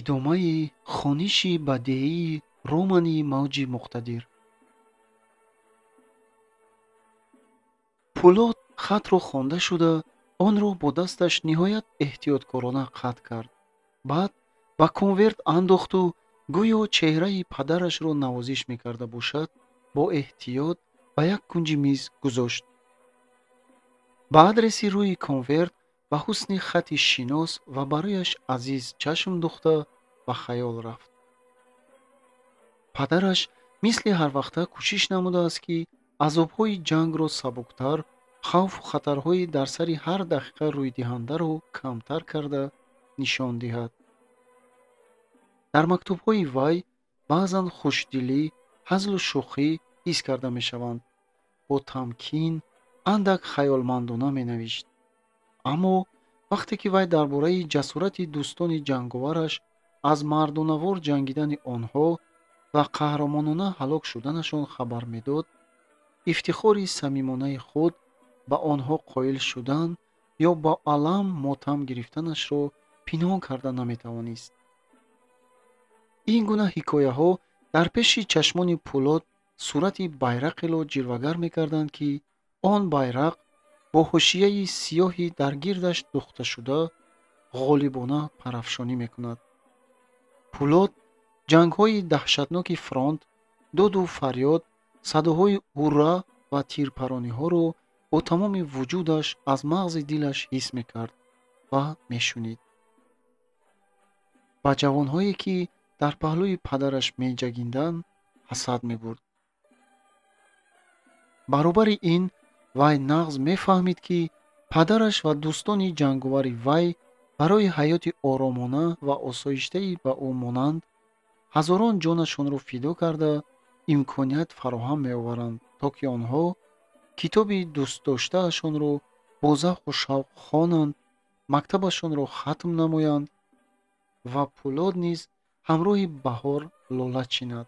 идомаи хониши бадеии романи мавҷи муқтадир. пулод хатро хонда шуда, онро бо дасташ ниҳоят эҳтиёткорона қат кард. баъд ба конверт андохту гӯё чеҳраи падарашро навозиш мекарда бошад, бо эҳтиёт ба як кунҷи миз гузошт. ба адреси рӯи конверт ба ҳусни хати шинос ва барояш азиз чашм духта ба хаёл рафт. падараш мисли ҳарвақта кӯшиш намудааст, ки азобҳои ҷангро сабуктар, хавфу хатарҳои дар сари ҳар дақиқа рӯйдиҳандаро камтар карда нишон диҳад. дар мактубҳои вай баъзан хушдилӣ, ҳазлу шӯхӣ ҳис карда мешаванд. бо тамкин, андак хаёлмандона менавишт. аммо вақте ки вай дар бораи ҷасурати дӯстони ҷанговараш, аз мардонавор ҷангидани онҳо ва қаҳрамонона ҳалок шуданашон хабар медод, ифтихори самимонаи худ ба онҳо қоил шудан ё ба алам мотам гирифтанашро пинҳон карда наметавонист. ин гуна ҳикояҳо дар пеши чашмони Пулод сурати байрақело ҷилвагар мекарданд, ки он байрақ бо ҳошияи сиёҳи дар гирдаш духташуда ғолибона парафшонӣ мекунад. Пулод ҷангҳои даҳшатноки фронт, дуду фарёд, садоҳои ҳурра ва тирпарониҳоро бо тамоми вуҷудаш аз мағзи дилаш ҳис мекард ва мешунид. ба ҷавонҳое, ки дар паҳлӯи падараш меҷагинданд, ҳасад мебурд. баробари ин, вай нағз мефаҳмид, ки падараш ва дӯстони ҷанговари вай барои ҳаёти оромона ва осоиштаи ба ӯ монанд ҳазорон ҷонашонро фидо карда имконият фароҳам меоваранд, то ки онҳо китоби дӯстдоштаашонро бо завқу шавқ хонанд, мактабашонро хатм намоянд ва Пулод низ ҳамроҳи баҳор лола чинад.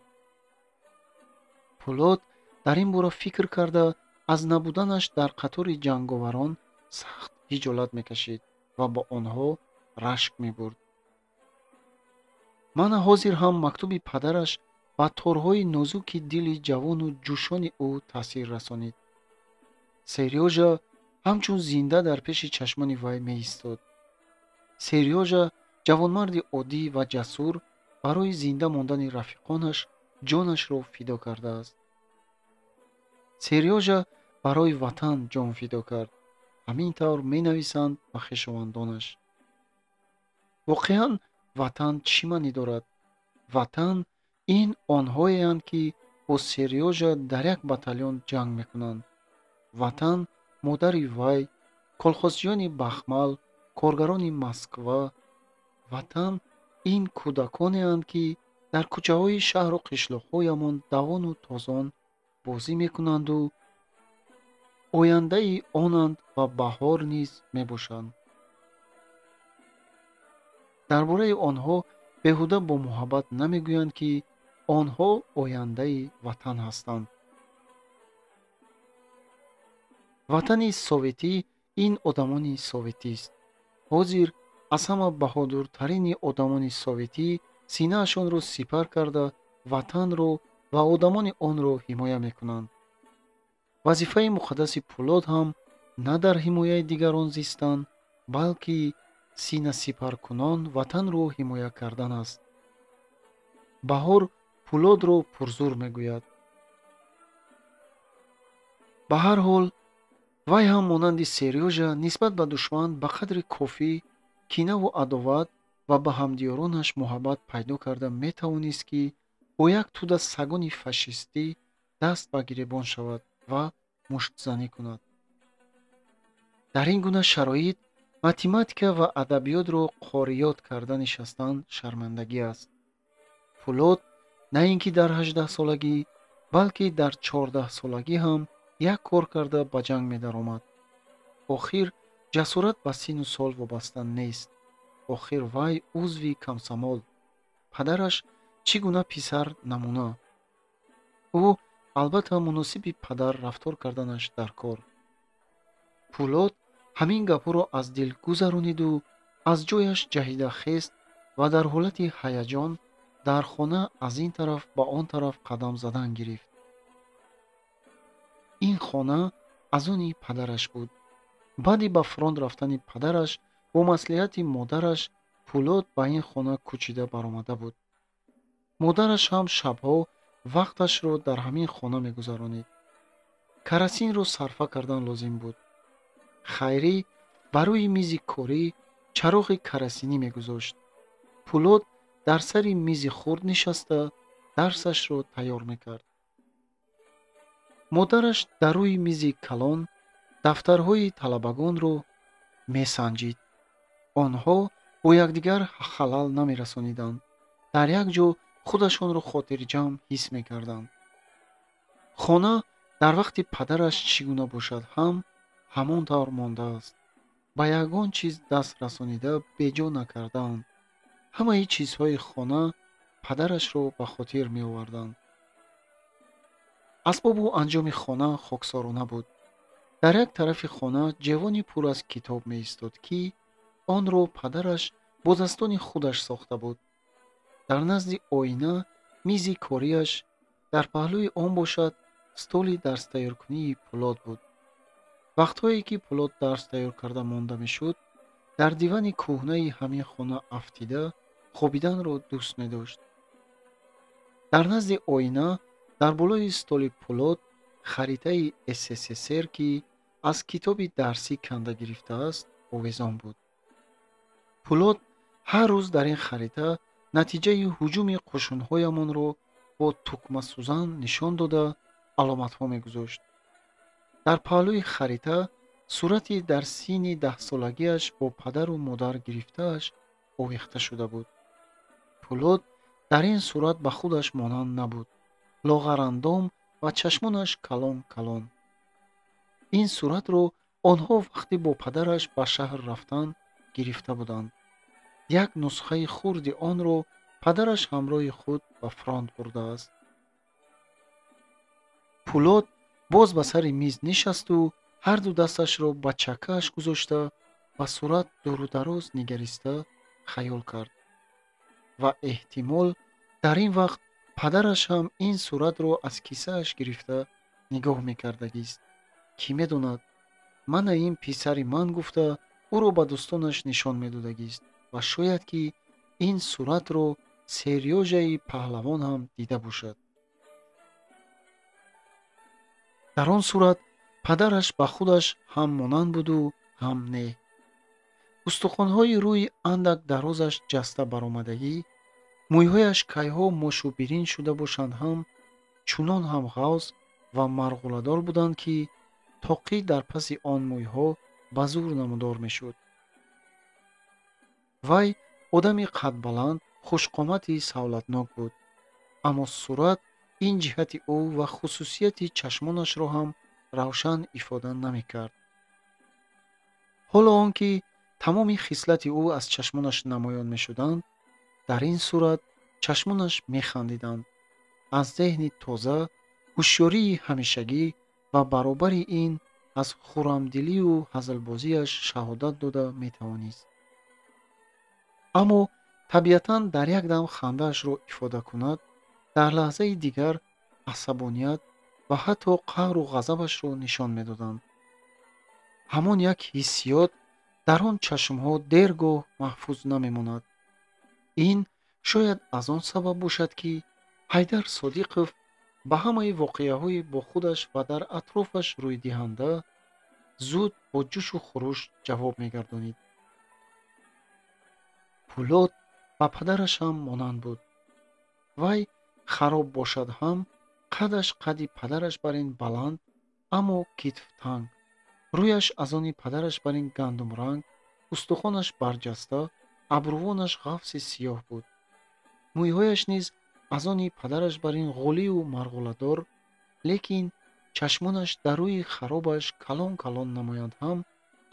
Пулод дар ин бора фикр карда аз набуданаш дар қатори ҷанговарон сахт ҳиҷолат мекашид ва ба онҳо рашк мебурд. мана ҳозир ҳам мактуби падараш ба торҳои нозуки дили ҷавону ҷӯшони ӯ таъсир расонид. Серёжа ҳамчун зинда дар пеши чашмони вай меистод. Серёжа ҷавонмарди оддӣ ва ҷасур барои зинда мондани рафиқонаш ҷонашро фидо кардааст. Серёжа барои ватан ҷон фидо кард. ҳамин тавр менависанд ба хешовандонаш. воқеан ватан чӣ маънӣ дорад? ватан ин онҳоеанд, ки бо Серёжа дар як батальон ҷанг мекунанд. ватан модари вай, колхозчиёни Бахмал, коргарони Москва. ватан ин кӯдаконеанд, ки дар кӯчаҳои шаҳру қишлоқҳоямон давону тозон бозӣ мекунанду ояндаи онанд ва баҳор низ мебошанд. дар бораи онҳо беҳуда бо муҳаббат намегӯянд, ки онҳо ояндаи ватан ҳастанд. ватани советӣ ин одамони советист. ҳозир аз ҳама баҳодуртарини одамони советӣ синаашонро сипар карда ватанро ва одамони онро ҳимоя мекунанд. вазифаи муқаддаси Пулод ҳам на дар ҳимояи дигарон зистан, балки синасипаркунон ватанро ҳимоя кардан аст. баҳор Пулодро пурзур мегӯяд. ба ҳар ҳол, вай ҳам монанди Серёжа нисбат ба душман ба қадри кофӣ кинаву адоват ва ба ҳамдиёронаш муҳаббат пайдо карда метавонист, ки бо як тӯда сагони фашистӣ даст ба гиребон шавад ва муштзанӣ кунад. дар ин гуна шароит математика ва адабиётро қориёт карда нишастан шармандагӣ аст. Пулод на ин ки дар 18 солагӣ, балки дар 14 солагӣ ҳам як кор карда ба ҷанг медаромад. охир ҷасурат ба сину сол вобаста нест. охир вай узви камсамол. падараш чӣ гуна писар намуна. ӯ албатта муносиби падар рафтор карданаш дар кор. Пулод ҳамин гапҳоро аз дил гузарониду аз ҷояш ҷаҳида хест ва дар ҳолати ҳаяҷон дар хона аз ин тараф ба он тараф қадам задан гирифт. ин хона аз они падараш буд. баъди ба фронт рафтани падараш бо маслиҳати модараш Пулод ба ин хона кӯчида баромада буд. модараш ҳам шабҳо вақташро дар ҳамин хона мегузаронид. карасинро сарфа кардан лозим буд. хайрӣ ба рӯи мизи корӣ чароғи карасинӣ мегузошт. Пулод дар сари мизи хурд нишаста дарсашро тайёр мекард. модараш дар рӯи мизи калон дафтарҳои талабагонро месанҷид. онҳо бо якдигар халал намерасониданд. дар як ҷо худашонро хотирҷамъ ҳис мекарданд. хона дар вақти падараш чӣ гуна бошад ҳамон тавр мондааст. ба ягон чиз даст расонида беҷо накардаанд. ҳамаи чизҳои хона падарашро ба хотир меоварданд. асбобу анҷоми хона хоксорона буд. дар як тарафи хона ҷевони пур аз китоб меистод, ки онро падараш бо дастони худаш сохта буд. дар назди оина мизи корияш, дар паҳлӯи он бошад столи дарстайёркунии Пулод буд. вақтҳое ки Пулод дарс тайёр карда монда мешуд, дар дивани кӯҳнаи ҳамин хона афтида хобиданро дӯст медошт. дар назди оина дар болои столи Пулод харитаи СССР, ки аз китоби дарсӣ канда гирифтааст, овезон буд. Пулод ҳар рӯз дар ин харита натиҷаи ҳуҷуми қушунҳоямонро бо тукмасӯзан нишон дода аломатҳо мегузошт. дар паҳлӯи харита сурати дар синни 10-солагиаш бо падару модар гирифтааш овехта шуда буд. Пулод дар ин сурат ба худаш монанд набуд. лоғарандом ва чашмонаш калон калон. ин суратро онҳо вақти бо падараш ба шаҳр рафтан гирифта буданд. як нусхаи хурди онро падараш ҳамроҳи худ ба фронт бурдааст. Пулод боз ба сари миз нишасту ҳарду дасташро ба чаккааш гузошта ба сурат дурудароз нигариста хаёл кард. ва эҳтимол дар ин вақт падараш ҳам ин суратро аз киссааш гирифта нигоҳ мекардагист. кӣ медонад, мана ин писари ман гуфта ӯро ба дӯстонаш нишон медодагист ва шояд ки ин суратро Серёжаи паҳлавон ҳам дида бошад. дар он сурат падараш ба худаш ҳам монанд буду ҳам не. устухонҳои рӯи андак дарозаш ҷаста баромадагӣ, мӯйҳояш кайҳо мошу бирин шуда бошанд чунон ҳам ғавз ва марғуладор буданд, ки тоқӣ дар паси он мӯйҳо ба зур намудор мешуд. вай одами қадбаланд, хушқомати савлатнок буд. аммо сурат ин ҷиҳати ӯ ва хусусияти чашмонашро ҳам равшан ифода намекард. ҳоло он ки тамоми хислати ӯ аз чашмонаш намоён мешуданд, дар ин сурат чашмонаш механдиданд. аз зеҳни тоза, ҳушёрии ҳамешагӣ ва баробари ин аз хуррамдилию ҳазлбозиаш шаҳодат дода метавонист. аммо табиатан дар як дам хандаашро ифода кунад, дар лаҳзаи дигар асабоният ва ҳатто қаҳру ғазабашро нишон медоданд. ҳамон як ҳиссиёт дар он чашмҳо дергоҳ маҳфуз намемонад. ин шояд аз он сабаб бошад, ки Ҳайдар Содиқов ба ҳамаи воқеаҳои бо худаш ва дар атрофаш рӯйдиҳанда зуд бо ҷӯшу хуруш ҷавоб мегардонид. Пулод ба падараш ҳам монанд буд. вай хароб бошад ҳам қадаш қадди падараш бар ин баланд, аммо китфтанг. рӯяш аз они падараш бар ин гандумранг, устухонаш барҷаста, абрувонаш ғафси сиёҳ буд. мӯйҳояш низ аз они падараш бар ин ғулию марғуладор, лекин чашмонаш дар рӯи харобаш калон калон намоянд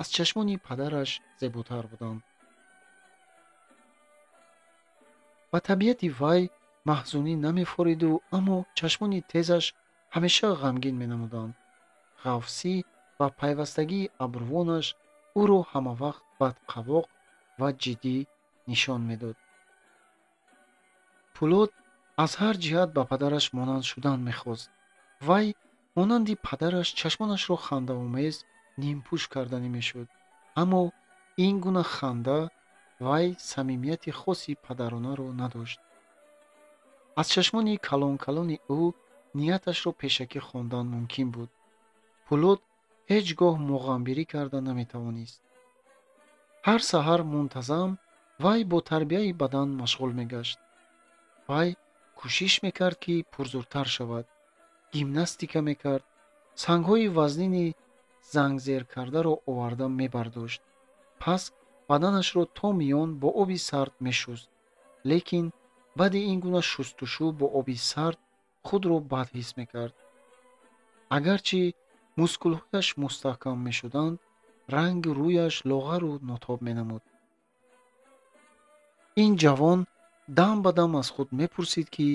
аз чашмони падараш зеботар буданд. ба табиати вай маҳзунӣ намефориду, аммо чашмони тезаш ҳамеша ғамгин менамуданд. ғафсӣ ва пайвастагии абрувонаш ӯро ҳамавақт бадқавоқ ва ҷиддӣ нишон медод. Пулот аз ҳар ҷиҳат ба падараш монанд шудан мехост. Вай монанди падараш чашмонашро хандаомез нимпӯш карданӣ мешуд. Аммо ин гуна ханда вай самимияти хоси падаронаро надошт. аз чашмони калон-калони ӯ нияташро пешакӣ хондан мумкин буд. Пулот ҳеҷ гоҳ муғамбирӣ карда наметавонист. ҳар саҳар мунтазам вай бо тарбияи бадан машғул мегашт. вай кӯшиш мекард, ки пурзуртар шавад. гимнастика мекард. сангҳои вазнини зангзеркардаро оварда мебардошт. пас баданашро то миён бо оби сард мешуст. лекин баъди ин гуна шустушӯ бо оби сард худро бад ҳис мекард. агарчи мускулҳояш мустаҳкам мешуданд, ранги рӯяш лоғару нотоб менамуд. ин ҷавон дам ба дам аз худ мепурсид, ки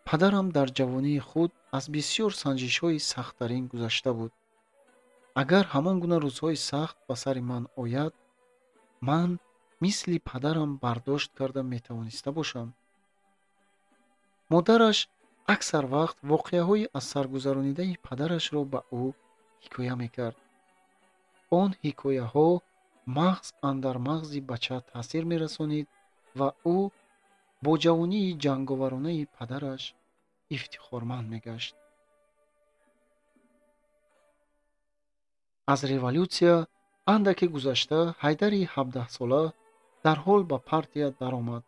падарам дар ҷавонии худ аз бисёр санҷишҳои сахттарин гузашта буд. агар ҳамон гуна рӯзҳои сахт ба сари ман ояд, ман мисли падарам бардошт карда метавониста бошам? модараш аксар вақт воқеаҳои аз сар гузаронидаи падарашро ба ӯ ҳикоя мекард. он ҳикояҳо мағз андар мағзи бача таъсир мерасонид ва ӯ бо ҷавонии ҷанговаронаи падараш ифтихорманд мегашт. аз революсия андаке гузашта ҳайдари 17-сола дарҳол ба партия даромад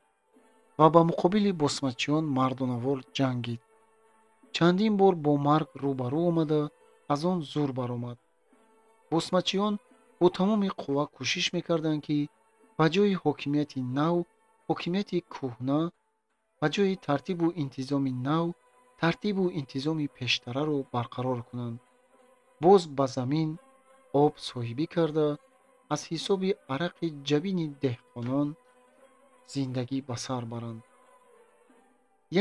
ва ба муқобили босмачиён мардонавор ҷангид. чандин бор бо марг рӯбарӯ омада аз он зур баромад. босмачиён бо тамоми қувва кӯшиш мекарданд, ки ба ҷои ҳокимияти нав ҳокимияти кӯҳна, ба ҷои тартибу интизоми нав тартибу интизоми пештараро барқарор кунанд. боз ба замин об соҳибӣ карда, аз ҳисоби арақи ҷабини деҳқонон зиндагӣ ба сар баранд.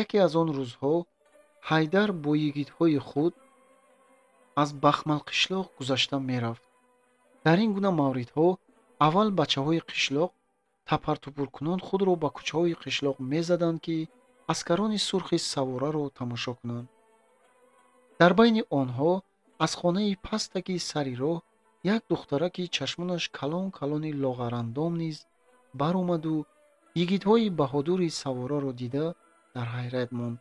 яке аз он рӯзҳо ҳайдар бо йигитҳои худ аз бахмалқишлоқ гузашта мерафт. дар ин гуна мавридҳо аввал бачаҳои қишлоқ тапартупуркунон худро ба кӯчаҳои қишлоқ мезаданд, ки аскарони сурхи савораро тамошо кунанд. дар байни онҳо аз хонаи пастаки сари роҳ як духтараки чашмонаш калон калони лоғарандом низ баромаду йигитҳои баҳодури савораро дида дар ҳайрат монд.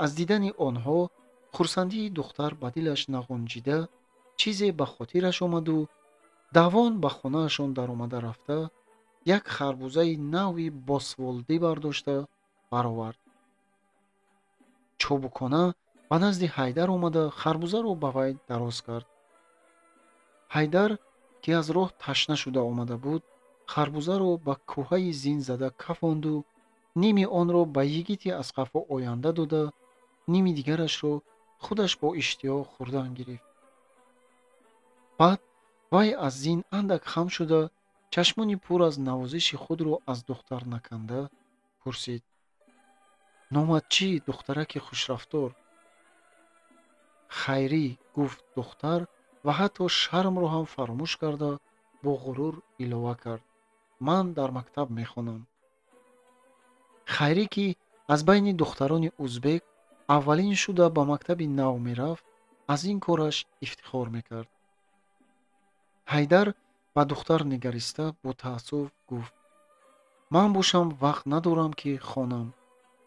аз дидани онҳо хурсандии духтар ба дилаш нағунҷида чизе ба хотираш омаду давон ба хонаашон даромада рафта, як харбузаи навъи босволдӣ бардошта баровард. чобукона ба назди ҳайдар омада харбузаро ба вай дароз кард. ҳайдар, ки аз роҳ ташна шуда омада буд, харбузаро ба кӯҳаи зин зада кафонду ними онро ба йигити аз қафо оянда дода, ними дигарашро худаш бо иштиҳо хӯрдан гирифт. баъд вай аз зин андак хам шуда, чашмони пур аз навозиши худро аз духтар наканда пурсид: номат чӣ, духтараки хушрафтор? хайрӣ, гуфт духтар ва ҳатто шармро ҳам фаромӯш карда бо ғурур илова кард: ман дар мактаб мехонам. хайрӣ, ки аз байни духтарони узбек аввалин шуда ба мактаби нав мерафт, аз ин кораш ифтихор мекард. ҳайдар ба духтар нигариста бо таассуф гуфт: ман бошам вақт надорам, ки хонам.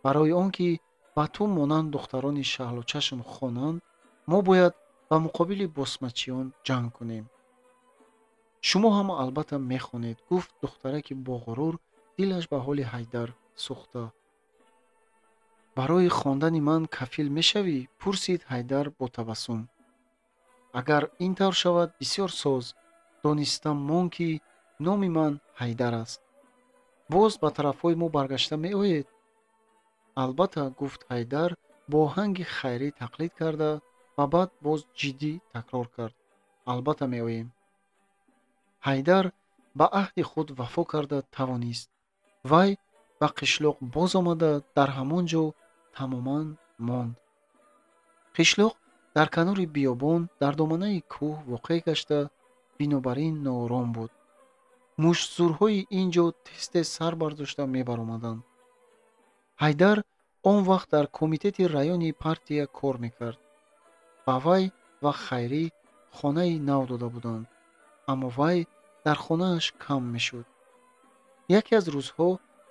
барои он ки ба ту монанд духтарони шаҳлочашм хонанд, мо бояд ба муқобили босмачиён ҷанг кунем. шумо ҳам албатта мехонед, гуфт духтараки бо ғурур, дилаш ба ҳоли ҳайдар сӯхта. барои хондани ман кафил мешавӣ? пурсид ҳайдар бо табассум. агар ин тавр шавад, бисёр соз. донистам мон, ки номи ман ҳайдар аст. боз ба тарафҳои мо баргашта меоед? албатта, гуфт ҳайдар бо оҳанги хайрӣ тақлид карда ва баъд боз ҷиддӣ такрор кард: албатта меоем. ҳайдар ба аҳди худ вафо карда тавонист. вай ба қишлоқ боз омада дар ҳамон ҷо тамоман монд. қишлоқ дар канори биёбон дар доманаи кӯҳ воқеъ гашта, бинобар ин ноором буд. мушзурҳои ин ҷо тез тез сар бардошта мебаромаданд. ҳайдар он вақт дар комитети раёни партия кор мекард. ба вай ва Хайрӣ хонаи нав дода буданд, аммо вай дар хонааш кам мешуд. яке аз рӯзҳо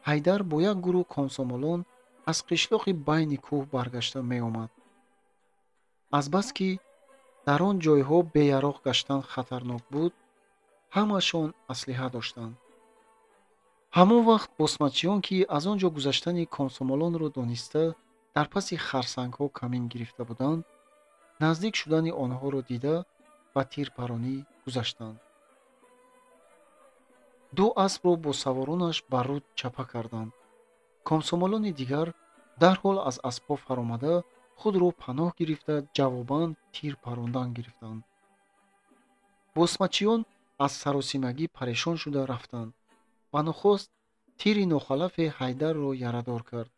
ҳайдар бо як гурӯҳ комсомолон аз қишлоқи байни кӯҳ баргашта меомад. азбаски дар он ҷойҳо беяроқ гаштан хатарнок буд, ҳамаашон аслиҳа доштанд. ҳамон вақт босмачиён, ки аз он ҷо гузаштани комсомолонро дониста дар паси харсангҳо камин гирифта буданд, наздик шудани онҳоро дида ба тирпаронӣ гузаштанд. ду аспро бо саворонаш ба руд чапа карданд. комсомолони дигар дарҳол аз аспҳо фаромада худро паноҳ гирифта ҷавобан тир парондан гирифтанд. босмачиён аз саросимагӣ парешон шуда рафтанд ва нохост тири нохалафе ҳайдарро ярадор кард.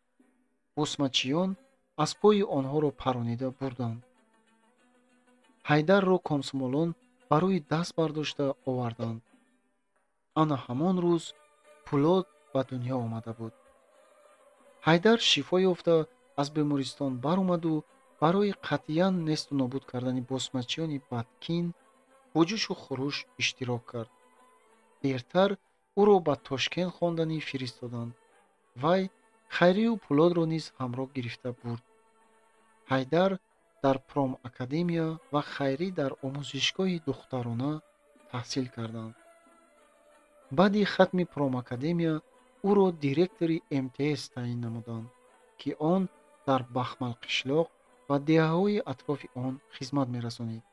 босмачиён аспҳои онҳоро паронида бурданд. ҳайдарро комсомолон ба рӯи даст бардошта оварданд. ана ҳамон рӯз Пулод ба дунё омада буд. ҳайдар шифо ёфта аз бемористон баромаду барои қатъиян несту нобуд кардани босмачиёни бадкин бо ҷӯшу хурӯш иштирок кард. дертар ӯро ба Тошкент хонданӣ фиристоданд. вай Хайрию Пулодро низ ҳамроҳ гирифта бурд. ҳайдар дар промакадемия ва Хайрӣ дар омӯзишгоҳи духтарона таҳсил карданд. баъди хатми промакадемия ӯро директори МТС таъин намуданд, ки он дар Бахмалқишлоқ ва деҳаҳои атрофи он хизмат мерасонид.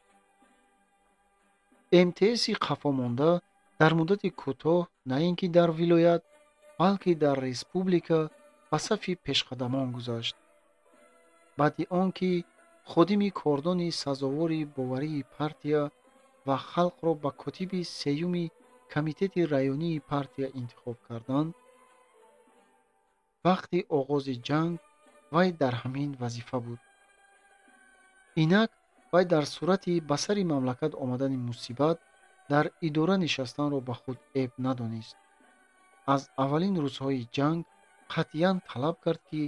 МТСи қафомонда дар муддати кӯтоҳ на ин ки дар вилоят, балки дар республика ба сафи пешқадамон гузашт. баъди он ки ходими кордони сазовори боварии партия ва халқро ба котиби сеюми комитети раёнии партия интихоб карданд, вақти оғози ҷанг вай дар ҳамин вазифа буд. инак вай дар сурати ба сари мамлакат омадани мусибат дар идора нишастанро ба худ эб надонист. аз аввалин рӯзҳои ҷанг қатъиян талаб кард ки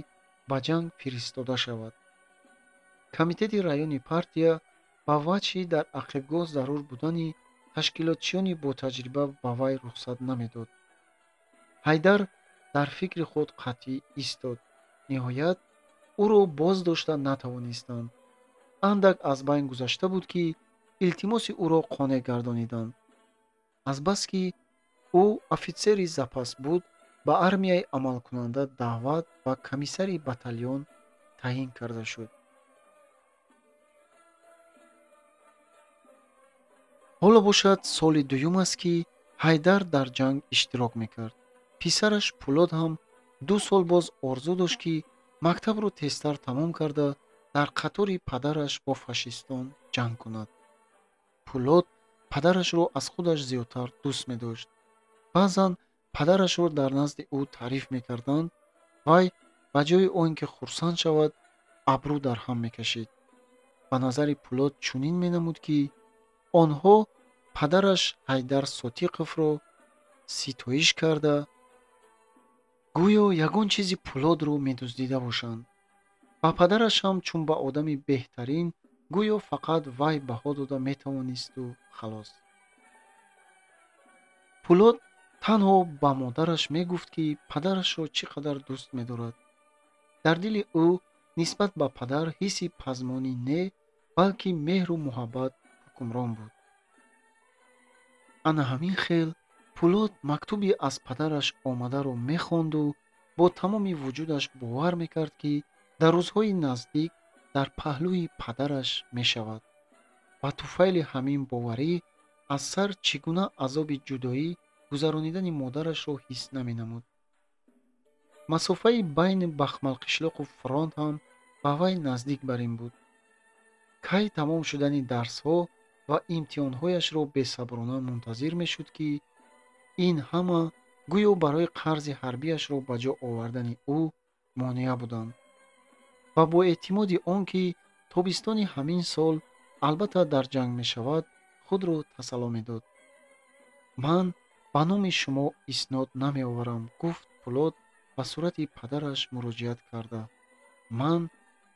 ба ҷанг фиристода шавад. комитети раёни партия ба ваҷҳи дар ақибгоҳ зарур будани ташкилотчиёни ботаҷриба ба вай рухсат намедод. ҳайдар дар фикри худ қатъӣ истод. ниҳоят ӯро боздошта натавонистанд. андак аз байн гузашта буд ки илтимоси ӯро қонеъ гардониданд. азбаски ӯ офитсери запас буд, ба армияи амалкунанда даъват ва комиссари батальон таъин карда шуд. ҳоло бошад соли дуюм аст ки ҳайдар дар ҷанг иштирок мекард. писараш Пулод ҳам 2 сол боз орзу дошт ки мактабро тезтар тамом карда дар қатори падараш бо фашистон ҷанг кунад. Пулод падарашро аз худаш зиёдтар дӯст медошт. баъзан падарашро дар назди ӯ таъриф мекарданд. вай ба ҷои он ки хурсанд шавад, абрӯ дар ҳам мекашид. ба назари Пулод чунин менамуд ки онҳо падараш Ҳайдар Сотиқовро ситоиш карда, гӯё ягон чизи Пулодро медуздида бошанд. ба падараш ҳам чун ба одами беҳтарин, гӯё фақат вай баҳо дода метавонисту халос. Пулод танҳо ба модараш мегуфт ки падарашро чӣ қадар дӯст медорад. дар дили ӯ нисбат ба падар ҳисси пазмонӣ не, балки меҳру муҳаббат ҳукмрон буд. ана ҳамин хел Пулод мактуби аз падараш омадаро мехонду бо тамоми вуҷудаш бовар мекард ки дар рӯзҳои наздик дар паҳлӯи падараш мешавад. ба туфайли ҳамин боварӣ аз сар чӣ гуна азоби ҷудоӣ гузаронидани модарашро ҳис наменамуд. масофаи байни Бахмалқишлоқу фронт ҳам ба вай наздик бар ин буд. кай тамом шудани дарсҳо ва имтиҳонҳояшро бесаброна мунтазир мешуд ки ин ҳама гӯё барои қарзи ҳарбиашро ба ҷо овардани ӯ монеа буданд. ва бо эътимоди он ки тобистони ҳамин сол албатта дар ҷанг мешавад, худро тасалло медод. ман ба номи шумо иснод намеоварам, гуфт Пулод ба сурати падараш муроҷиат карда: ман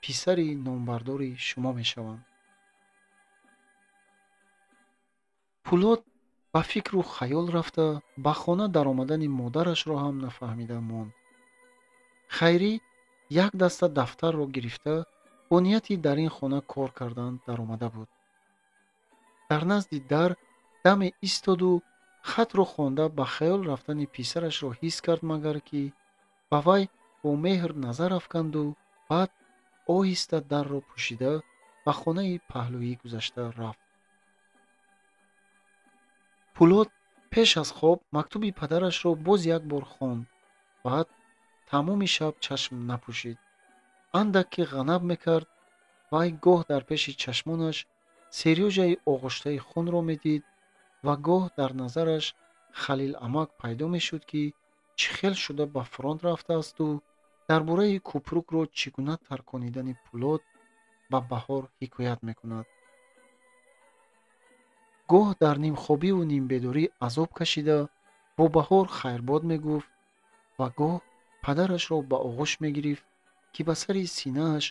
писари номбардори шумо мешавам. пулот ба фикру хаёл рафта, ба хона даромадани модарашро ҳам нафаҳмида монд. хайрӣ як даста дафтарро гирифта, бо нияти дар ин хона кор кардан даромада буд. дар назди дар даме истоду хатро хонда ба хаёл рафтани писарашро ҳис кард, магар ки ба вай бо меҳр назар афканду баъд оҳиста дарро пӯшида ба хонаи паҳлӯӣ гузашта рафт. пулот пеш аз хоб мактуби падарашро боз як бор хонд. баъд тамоми шаб чашм напӯшид. андак ки ғанаб мекард, вай гоҳ дар пеши чашмонаш серёжаи оғуштаи хунро медид ва гоҳ дар назараш халиламак пайдо мешуд, ки чӣ хел шуда ба фронт рафтаасту дар бораи кӯпрукро чӣ гуна тарконидани пулот ба Баҳор ҳикоят мекунад. гоҳ дар нимхобиву нимбедорӣ азоб кашида бо Баҳор хайрбод мегуфт ва гоҳ падарашро ба оғӯш мегирифт, ки ба сари синааш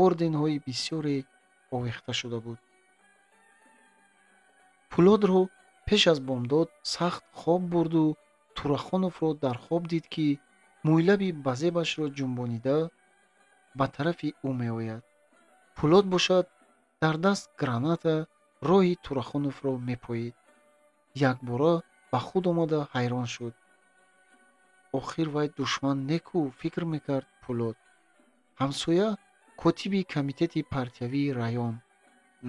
орденҳои бисёре овехта шуда буд. пулотро пеш аз бомдод сахт хоб бурду Турахоновро дар хоб дид, ки мӯйлаби базебашро ҷунбонида ба тарафи ӯ меояд. пулот бошад дар даст граната роҳи Турахоновро мепоид. якбора ба худ омада ҳайрон шуд. охир вай душман неку, фикр мекард пулот. ҳамсоя котиби комитети партиявии раён.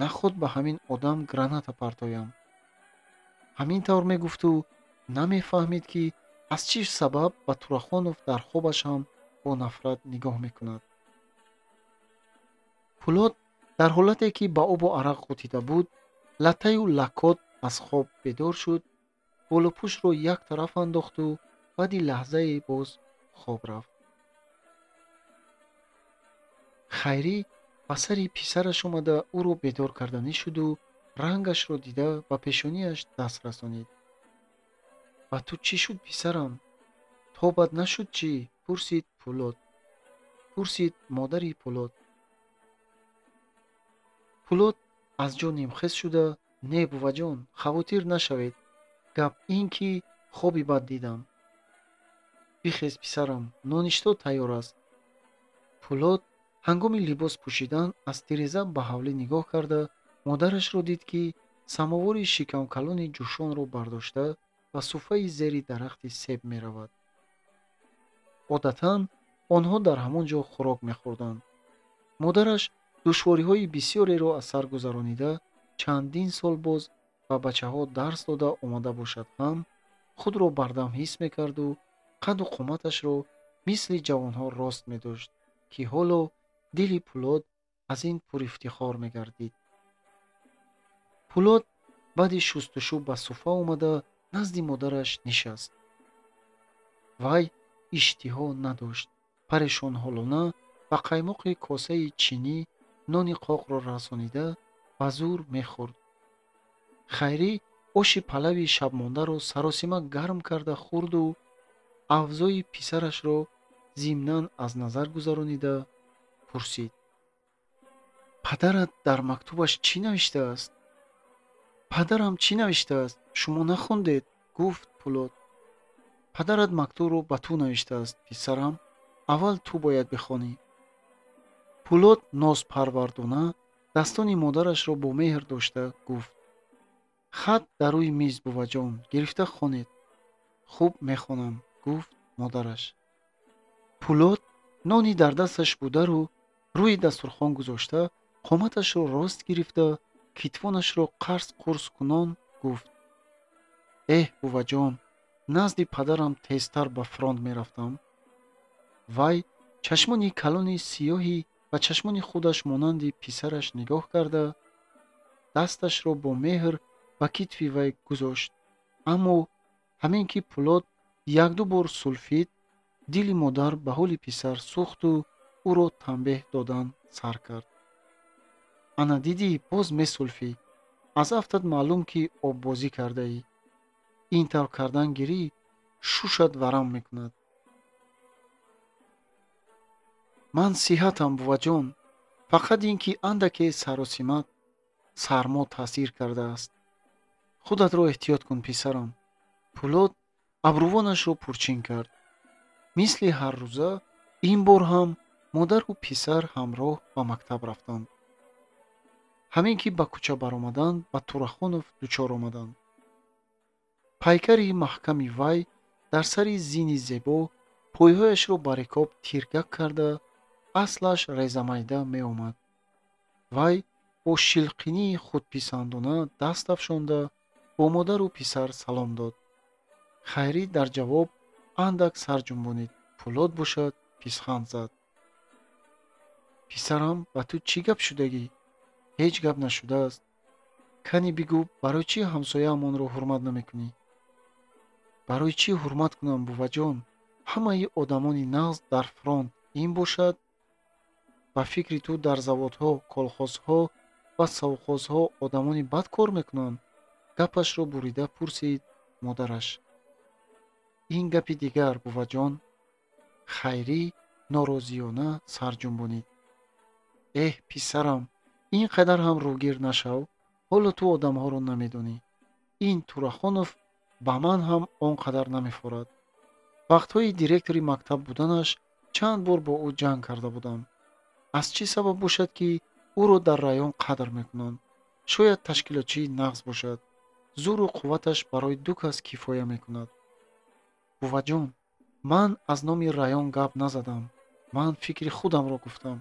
наход ба ҳамин одам граната партоям. ҳамин тавр мегуфту намефаҳмид, ки аз чӣ сабаб ба Турахонов дар хобаш ҳам бо нафрат нигоҳ мекунад. пулот дар ҳолате ки ба обу арақ ғутида буд, латтаю лаккот аз хоб бедор шуд, болопӯшро як тараф андохту баъди лаҳзае боз хоб рафт. хайрӣ ба сари писараш омада ӯро бедор карданӣ шуду рангашро дида ба пешониаш даст расонид. ба ту чӣ шуд, писарам? тобат нашуд чӣ? пурсид модари пулот. пулот аз ҷо нимхез шуда: не, буваҷон, хавотир нашавед. гап ин ки хоби бад дидам. бихез, писарам, ноништо тайёр аст. пулот ҳангоми либос пӯшидан аз тиреза ба ҳавлӣ нигоҳ карда модарашро дид, ки самовори шикамкалони ҷӯшонро бардошта ба суфаи зери дарахти себ меравад. одатан онҳо дар ҳамон ҷо хӯрок мехӯрданд. модараш душвориҳои бисёреро аз сар гузаронида чандин сол боз ба бачаҳо дарс дода омада бошад ҳам, худро бардам ҳис мекарду қадду қоматашро мисли ҷавонҳо рост медошт, ки ҳоло дили пулот аз ин пурифтихор мегардид. пулот баъди шустушӯ ба суфа омада назди модараш нишаст. вай иштиҳо надошт. парешонҳолона ба қаймоқи косаи чинӣ нони қоқро расонида ба зур мехӯрд. хайрӣ оши палави шабмондаро саросима гарм карда хӯрду авзои писарашро зимнан аз назар гузаронида пурсид: падарат дар мактубаш чӣ навиштааст? падарам чӣ навиштааст? шумо нахондед? гуфт пулот. падарат мактубро ба ту навиштааст, писарам. аввал ту бояд бихонӣ. пулот нозпарвардона дастони модарашро бо меҳр дошта гуфт: хат дар рӯи миз, буваҷон, гирифта хонед. хуб, мехонам, гуфт модараш. пулот нони дар дасташ бударо рӯи дастурхон гузошта, қоматашро рост гирифта, китфонашро қарс қурс кунон гуфт: эҳ, буваҷон, назди падарам тезтар ба фронт мерафтам. вай чашмони калони сиёҳи ба чашмони худаш монанди писараш нигоҳ карда, дасташро бо меҳр ба китфи вай гузошт. аммо ҳамин ки пулот якду бор сулфид, дили модар ба ҳоли писар сӯхту ӯро танбеҳ додан сар кард. ана дидӣ, боз месулфӣ. аз афтат маълум, ки оббозӣ кардаӣ. ин тавр кардан гирӣ шушат варам мекунад. ман сиҳатам буваҷон. Фақат ин ки андаке саросимат сармо таъсир кардааст. Худатро эҳтиёт кун, писарам. Пӯлод абрувонашро пурчин кард. мисли ҳаррӯза ин бор ҳам модару писар ҳамроҳ ба мактаб рафтанд. ҳамин ки ба кӯча баромаданд, ба Турахонов дучор омаданд. пайкари маҳками вай дар сари зини зебо пойҳояшро ба рикоб тиргак карда, аслаш резамайда меомад. вай бо шилқинии худписандона даст афшонда бо модару писар салом дод. хайрӣ дар ҷавоб андак сар ҷунбонид. Пӯлод бошад писханд зад. писарам, ба ту чӣ гап шудагӣ? ҳеҷ гап нашудааст. кани бигӯ, барои чӣ ҳамсояамонро ҳурмат намекунӣ? барои чӣ ҳурмат кунам, буваҷон? ҳамаи одамони нағз дар фронт ин бошад? ба фикри ту дар заводҳо, колхозҳо ва совхозҳо одамони бад кор мекунанд? Гапашро бурида пурсид модараш. ин гапи дигар, буваҷон. хайрӣ норозиёна сар ҷунбонид. эҳ, писарам, ин қадар ҳам рӯгир нашав. ҳоло ту одамҳоро намедонӣ. ин Турахонов ба ман ҳам он қадар намефорад. вақтҳои директори мактаб буданаш чанд бор бо ӯ ҷанг карда будам. аз чӣ сабаб бошад, ки ӯро дар раён қадр мекунанд? шояд ташкилотчии нағз бошад. зуру қувваташ барои ду кас кифоя мекунад. буваҷон, ман аз номи раён гап назадам. ман фикри худамро гуфтам.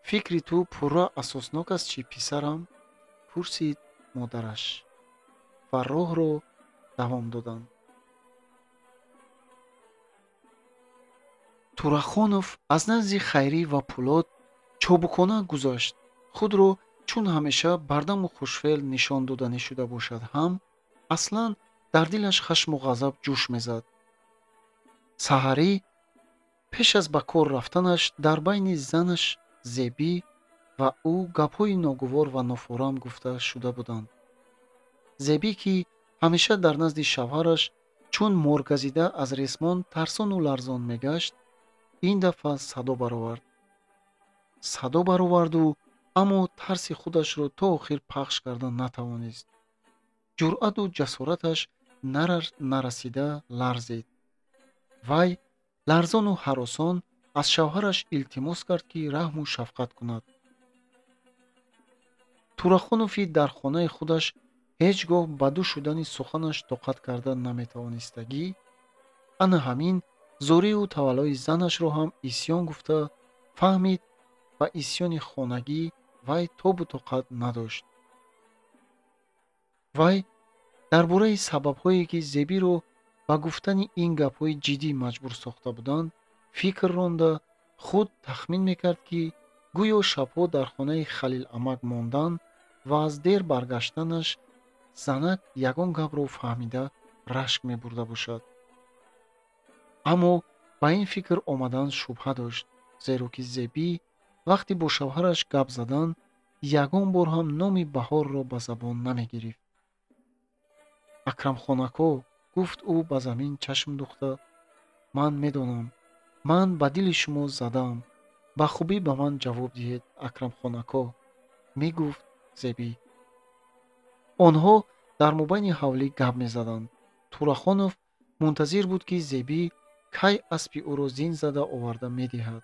фикри ту пурра асоснок аст чӣ, писарам? пурсид модараш ва роҳро давом доданд. Турахонов аз назди Хайрӣ ва Пӯлод чобукона гузашт. худро чун ҳамеша бардаму хушфеъл нишон доданӣ шуда бошад ҳам, аслан дар дилаш хашму ғазаб ҷӯш мезад. саҳарӣ пеш аз ба кор рафтанаш дар байни занаш Зебӣ ва ӯ гапҳои ногувор ва нофорам гуфта шуда буданд. Зебӣ, ки ҳамеша дар назди шавҳараш чун моргазида аз ресмон тарсону ларзон мегашт, ин дафъа садо бароварду аммо тарси худашро то охир пахш карда натавонист. ҷуръату ҷасораташ нарасида ларзид. вай ларзону ҳаросон аз шавҳараш илтимос кард, ки раҳму шафқат кунад. Турахонови дар хонаи худаш ҳеҷ гоҳ ба ду шудани суханаш тоқат карда наметавонистагӣ, ана ҳамин зорию таваллои занашро ҳам исьён гуфта фаҳмид, ба исьёни хонагӣ вай тобу тоқат надошт. вай дар бораи сабабҳое ки Зебиро ба гуфтани ин гапҳои ҷиддӣ маҷбур сохта буданд, фикр ронда, худ тахмин мекард, ки гӯё шабҳо дар хонаи Халиламак мондан ва аз дер баргаштанаш занак ягон гапро фаҳмида рашк мебурда бошад. аммо ба ин фикр омадан шубҳа дошт, зеро ки Зебӣ вақте бо шавҳараш гап заданд, ягон бор ҳам номи Баҳорро ба забон намегирифт. Акрамхонако, гуфт ӯ ба замин чашм духта, ман медонам, ман ба дили шумо задаам. ба хубӣ ба ман ҷавоб диҳед, Акрамхонако, мегуфт Зебӣ. онҳо дар мобайни ҳавлӣ гап мезаданд. Турахонов мунтазир буд, ки Зебӣ кай аспи ӯро зин зада оварда медиҳад.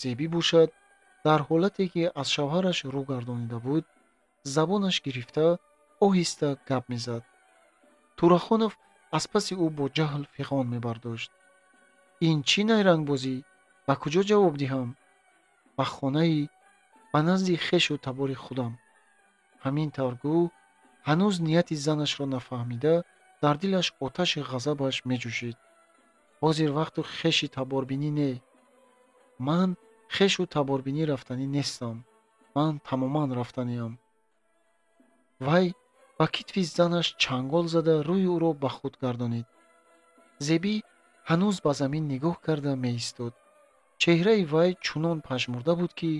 Зебӣ бошад, дар ҳолате ки аз шавҳараш рӯ гардонида буд, забонаш гирифта оҳиста гап мезад. Турахонов аз паси ӯ бо ҷаҳл фиғон мебардошт. ин чӣ найрангбозӣ? Ба куҷо ҷавоб диҳам? ба хонаи, ба назди хешу табори худам. ҳамин тавр гӯ, ҳанӯз нияти занашро нафаҳмида, дар дилаш оташи ғазабаш меҷӯшид. ҳозир вақту хеши таборбинӣ не. ман хешу таборбинӣ рафтанӣ нестам. ман тамоман рафтаниам. вай ба китфи занаш чангол зада рӯи ӯро ба худ гардонид. Зебӣ ҳанӯз ба замин нигоҳ карда меистод. чеҳраи вай чунон пажмурда буд, ки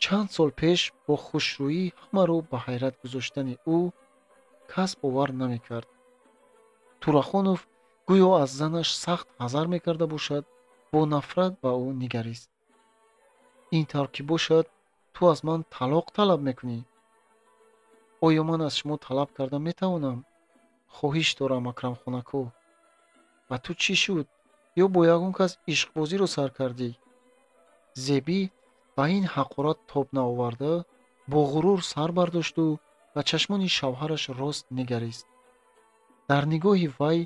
чанд сол пеш бо хушрӯӣ ҳамаро ба ҳайрат гузоштани ӯ кас бовар намекард. Турахонов гӯё аз занаш сахт ҳазар мекарда бошад, бо нафрат ба ӯ нигарист. ин тавр ки бошад, ту аз ман талоқ талаб мекунӣ. оё ман аз шумо талаб карда метавонам? хоҳиш дорам, Акрамхонако. ба ту чӣ шуд? ё бо ягон кас ишқбозиро сар кардӣ? зебӣ ба ин ҳақорат тоб наоварда, бо ғурур сар бардошту ба чашмони шавҳараш рост нигарист. дар нигоҳи вай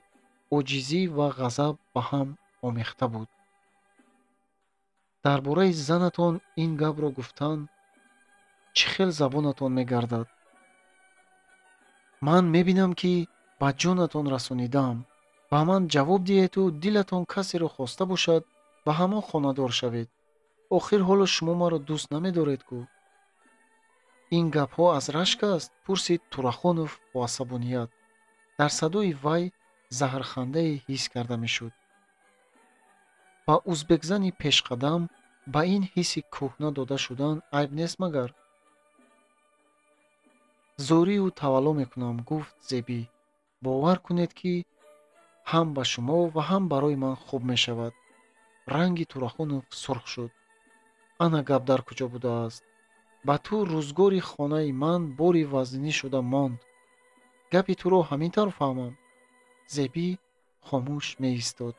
оҷизӣ ва ғазаб ба ҳам омехта буд. дар бораи занатон ин гапро гуфтан чӣ хел забонатон мегардад? ман мебинам, ки ба ҷонатон расонидаам. ба ман ҷавоб диҳету дилатон касеро хоста бошад, ба ҳамон хонадор шавед. охир ҳоло шумо маро дӯст намедоред кӯ? ин гапҳо аз рашк аст? пурсид Турахонов бо асабоният. дар садои вай заҳрхандае ҳис карда мешуд. ба узбекзани пешқадам ба ин ҳисси кӯҳна дода шудан айб нест магар? зорию тавалло мекунам, гуфт Зебӣ. бовар кунед, ки ҳам ба шумо ва ҳам барои ман хуб мешавад. ранги Турахонов сурх шуд. ана гап дар куҷо будааст? ба ту рӯзгори хонаи ман бори вазнинӣ шуда монд. гапи туро ҳамин тавр фаҳмам? Зебӣ хомӯш меистод.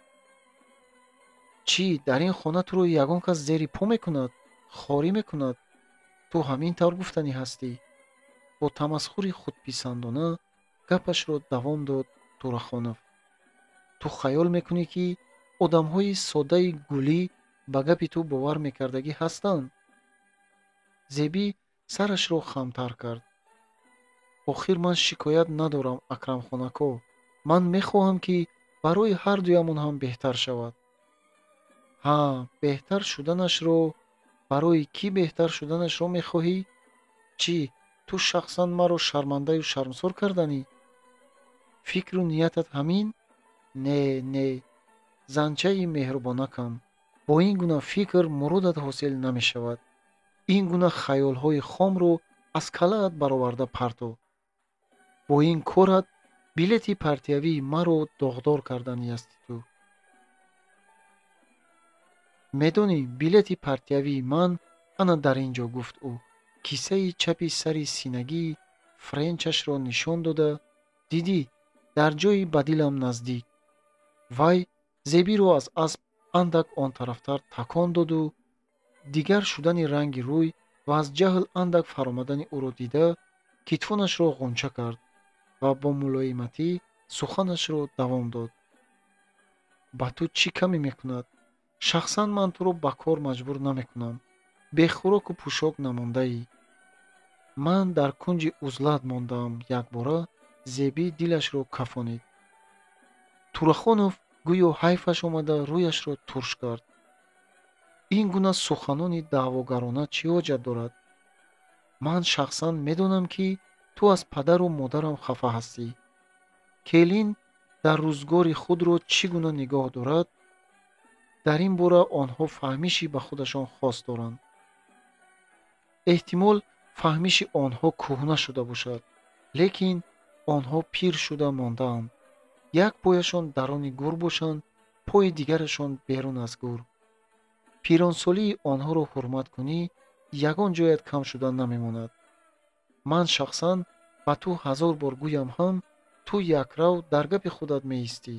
чӣ, дар ин хона туро ягон кас зери по мекунад? хорӣ мекунад? ту ҳамин тавр гуфтанӣ ҳастӣ? бо тамасхури худписандона гапашро давом дод Турахонов. ту хаёл мекунӣ, ки одамҳои соддаи гулӣ ба гапи ту бовар мекардагӣ ҳастанд? Зебӣ сарашро хамтар кард. охир ман шикоят надорам, Акрамхонако. ман мехоҳам, ки барои ҳардуямон ҳам беҳтар шавад. ҳа, беҳтар шуданашро... барои кӣ беҳтар шуданашро мехоҳӣ? чӣ, ту шахсан маро шармандаю шармсор карданӣ? фикру ниятат ҳамин? Не, занчаи меҳрубонакам, бо ин гуна фикр муродат ҳосил намешавад. ин гуна хаёлҳои хомро аз калаат бароварда партов. бо ин корат билети партиявии маро доғдор карданӣ ҳастӣ ту. медонӣ, билети партиявии ман ана дар ин ҷо, гуфт ӯ. киссаи чапи сари синагии френчашро нишон дода, дидӣ, дар ҷои ба дилам наздик. вай Зебиро аз асп андак он тарафтар такон доду, дигар шудани ранги рӯй ва аз ҷаҳл андак фаромадани ӯро дида, китфонашро ғунча кард ва бо мулоиматӣ суханашро давом дод. ба ту чӣ камӣ мекунад? шахсан ман туро ба кор маҷбур намекунам. бехӯроку пӯшок намондаӣ. ман дар кунҷи узлат мондаам. якбора Зебӣ дилашро кафонид. Турахонов гӯё ҳайфаш омада рӯяшро турш кард. ин гуна суханони даъвогарона чӣ ҳоҷат дорад? ман шахсан медонам, ки ту аз падару модарам хафа ҳастӣ. келин дар рӯзгори худро чӣ гуна нигоҳ дорад? дар ин бора онҳо фаҳмиши ба худашон хос доранд. эҳтимол фаҳмиши онҳо кӯҳна шуда бошад, лекин онҳо пир шуда мондаанд. як пояшон дарони гур бошанд, пои дигарашон берун аз гур. пиронсолии онҳоро ҳурмат кунӣ, ягон ҷоят кам шуда намемонад. ман шахсан ба ту 1000 бор гӯям ҳам, ту якрав дар гапи худат меистӣ.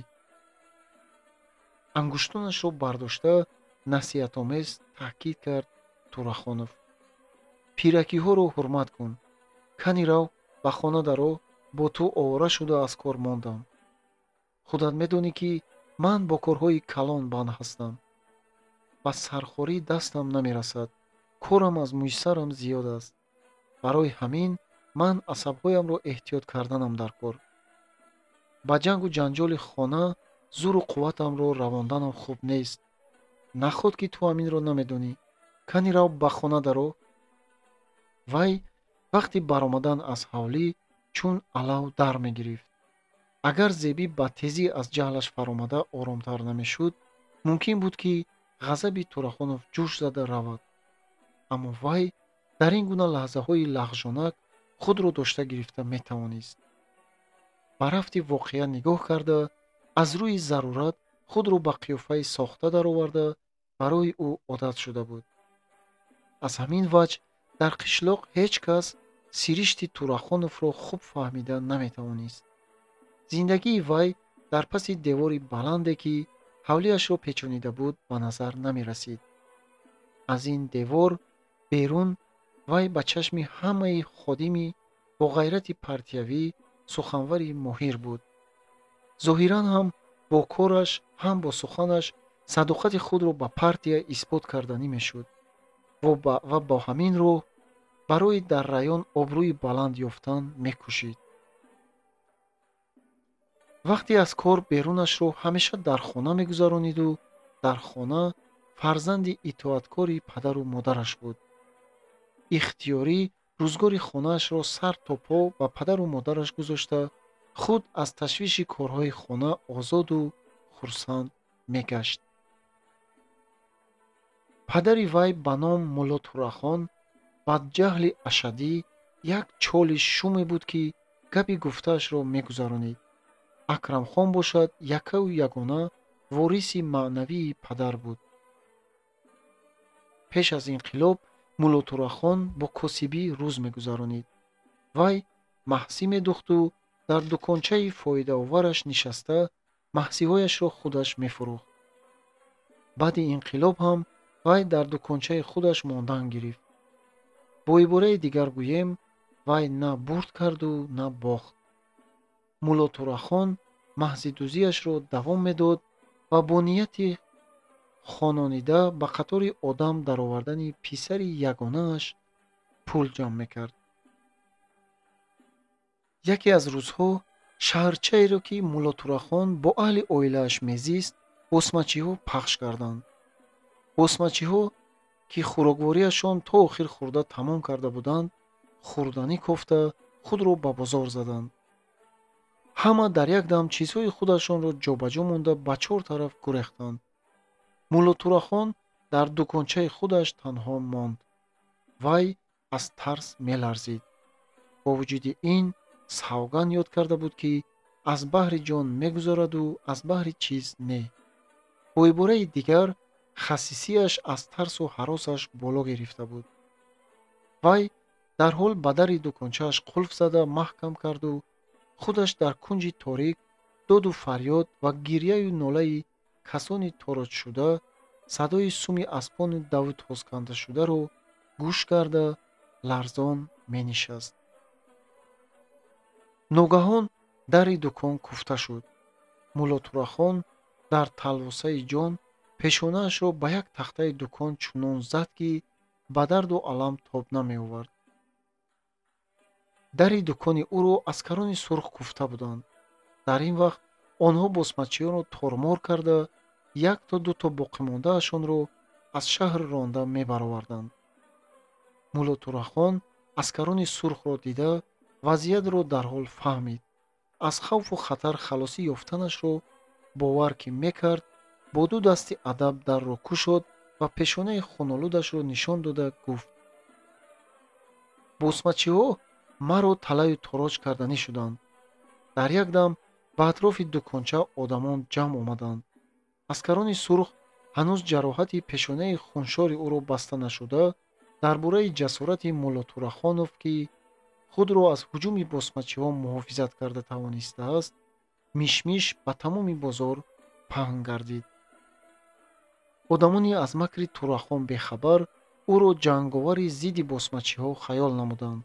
ангуштонашро бардошта насиҳатомез таъкид кард Турахонов. пиракиҳоро ҳурмат кун. кани рав, ба хона даро, бо ту овора шуда аз кор мондам. худат медонӣ, ки ман бо корҳои калон банд ҳастам. ба сархорӣ дастам намерасад. корам аз мӯйсарам зиёд аст. барои ҳамин ман асабҳоямро эҳтиёт карданам дар кор. ба ҷангу ҷанҷоли хона зуру қувватамро равонданам хуб нест. наход, ки ту ҳаминро намедонӣ. кани рав, ба хона даро. вай вақти баромадан аз ҳавлӣ чун алав дар мегирифт. агар Зебӣ ба тезӣ аз ҷаҳлаш фаромада оромтар намешуд, мумкин буд, ки ғазаби Турахонов ҷӯш зада равад. аммо вай дар ин гуна лаҳзаҳои лағжонак худро дошта гирифта метавонист. ба рафти воқеа нигоҳ карда, аз рӯи зарурат худро ба қиёфаи сохта дароварда, барои ӯ одат шуда буд. аз ҳамин ваҷ дар қишлоқ ҳеҷ кас сиришти Турахоновро хуб фаҳмида наметавонист. зиндагии вай дар паси девори баланде ки ҳавлияшро печонида буд ба назар намерасид. аз ин девор берун вай ба чашми ҳамаи ходими бо ғайрати партиявӣ суханвари моҳир буд. зоҳиран ҳам бо кораш, ҳам бо суханаш садоқати худро ба партия исбот карданӣ мешуд ва бо ҳамин роҳ барои дар раён обрӯи баланд ёфтан мекӯшид. вақте аз кор берунашро ҳамеша дар хона мегузарониду дар хона фарзанди итоаткори падару модараш буд. ихтиёрӣ рӯзгори хонаашро сар то по ба падару модараш гузошта худ аз ташвиши корҳои хона озоду хурсанд мегашт. падари вай ба ном мулло Турахон бадҷаҳли ашадӣ як чоли шуме буд ки габи гуфтаашро мегузаронид. Акрамхон бошад якаву ягона вориси маънавии падар буд. пеш аз инқилоб мулло Турахон бо косибӣ рӯз мегузаронид. вай маҳсӣ медӯхту дар дукончаи фоидаовараш нишаста маҳсиҳояшро худаш мефурӯхт. баъди инқилоб ҳам вай дар дукончаи худаш мондан гирифт. бо ибораи дигар гӯем, вай на бурд карду на бохт. мулло Турахон маҳзидӯзиашро давом медод ва бо нияти хононида ба қатори одам даровардани писари ягонааш пул ҷамъ мекард. яке аз рӯзҳо шаҳрчаеро ки мулло Турахон бо аҳли оилааш мезист, осмачиҳо пахш карданд. осмачиҳо ки хӯроквориашон то охир хӯрда тамом карда буданд, хӯрданӣ кофта худро ба бозор заданд. ҳама дар як дам чизҳои худашонро ҷобаҷо монда ба чор тараф гурехтанд. мулло Турахон дар дукончаи худаш танҳо монд. вай аз тарс меларзид. бо вуҷуди ин савган ёд карда буд ки аз баҳри ҷон мегузараду аз баҳри чиз не. бо ибораи дигар хасисияш аз тарсу ҳаросаш боло гирифта буд. вай дарҳол ба дари дукончааш қулф зада маҳкам карду худаш дар кунҷи торик доду фарёд ва гирьяю нолаи касони тородшуда, садои суми аспони даву тозкандашударо гӯш карда ларзон менишаст. ногаҳон дари дукон куфта шуд. мулло Турахон дар талвосаи ҷон пешонаашро ба як тахтаи дукон чунон зад ки ба дарду алам тоб намеовард. дари дукони ӯро аскарони сурх куфта буданд. дар ин вақт онҳо босмачиёнро тормор карда як то ду то боқимондаашонро аз шаҳр ронда мебароварданд. мулло Турахон аскарони сурхро дида вазъиятро дарҳол фаҳмид. аз хавфу хатар халосӣ ёфтанашро бовар ки мекард, бо ду дасти адаб дарро кушод ва пешонаи хунолудашро нишон дода гуфт: босмачиҳо маро талаю тороҷ карданӣ шуданд. дар як дам ба атрофи дуконча одамон ҷамъ омаданд. аскарони сурх ҳанӯз ҷароҳати пешонаи хуншори ӯро баста нашуда дар бораи ҷасорати мулло Турахонов ки худро аз ҳуҷуми босмачиҳо муҳофизат карда тавонистааст, мишмиш ба тамоми бозор паҳн гардид. одамони аз макри Турахон бехабар ӯро ҷанговари зидди босмачиҳо хаёл намуданд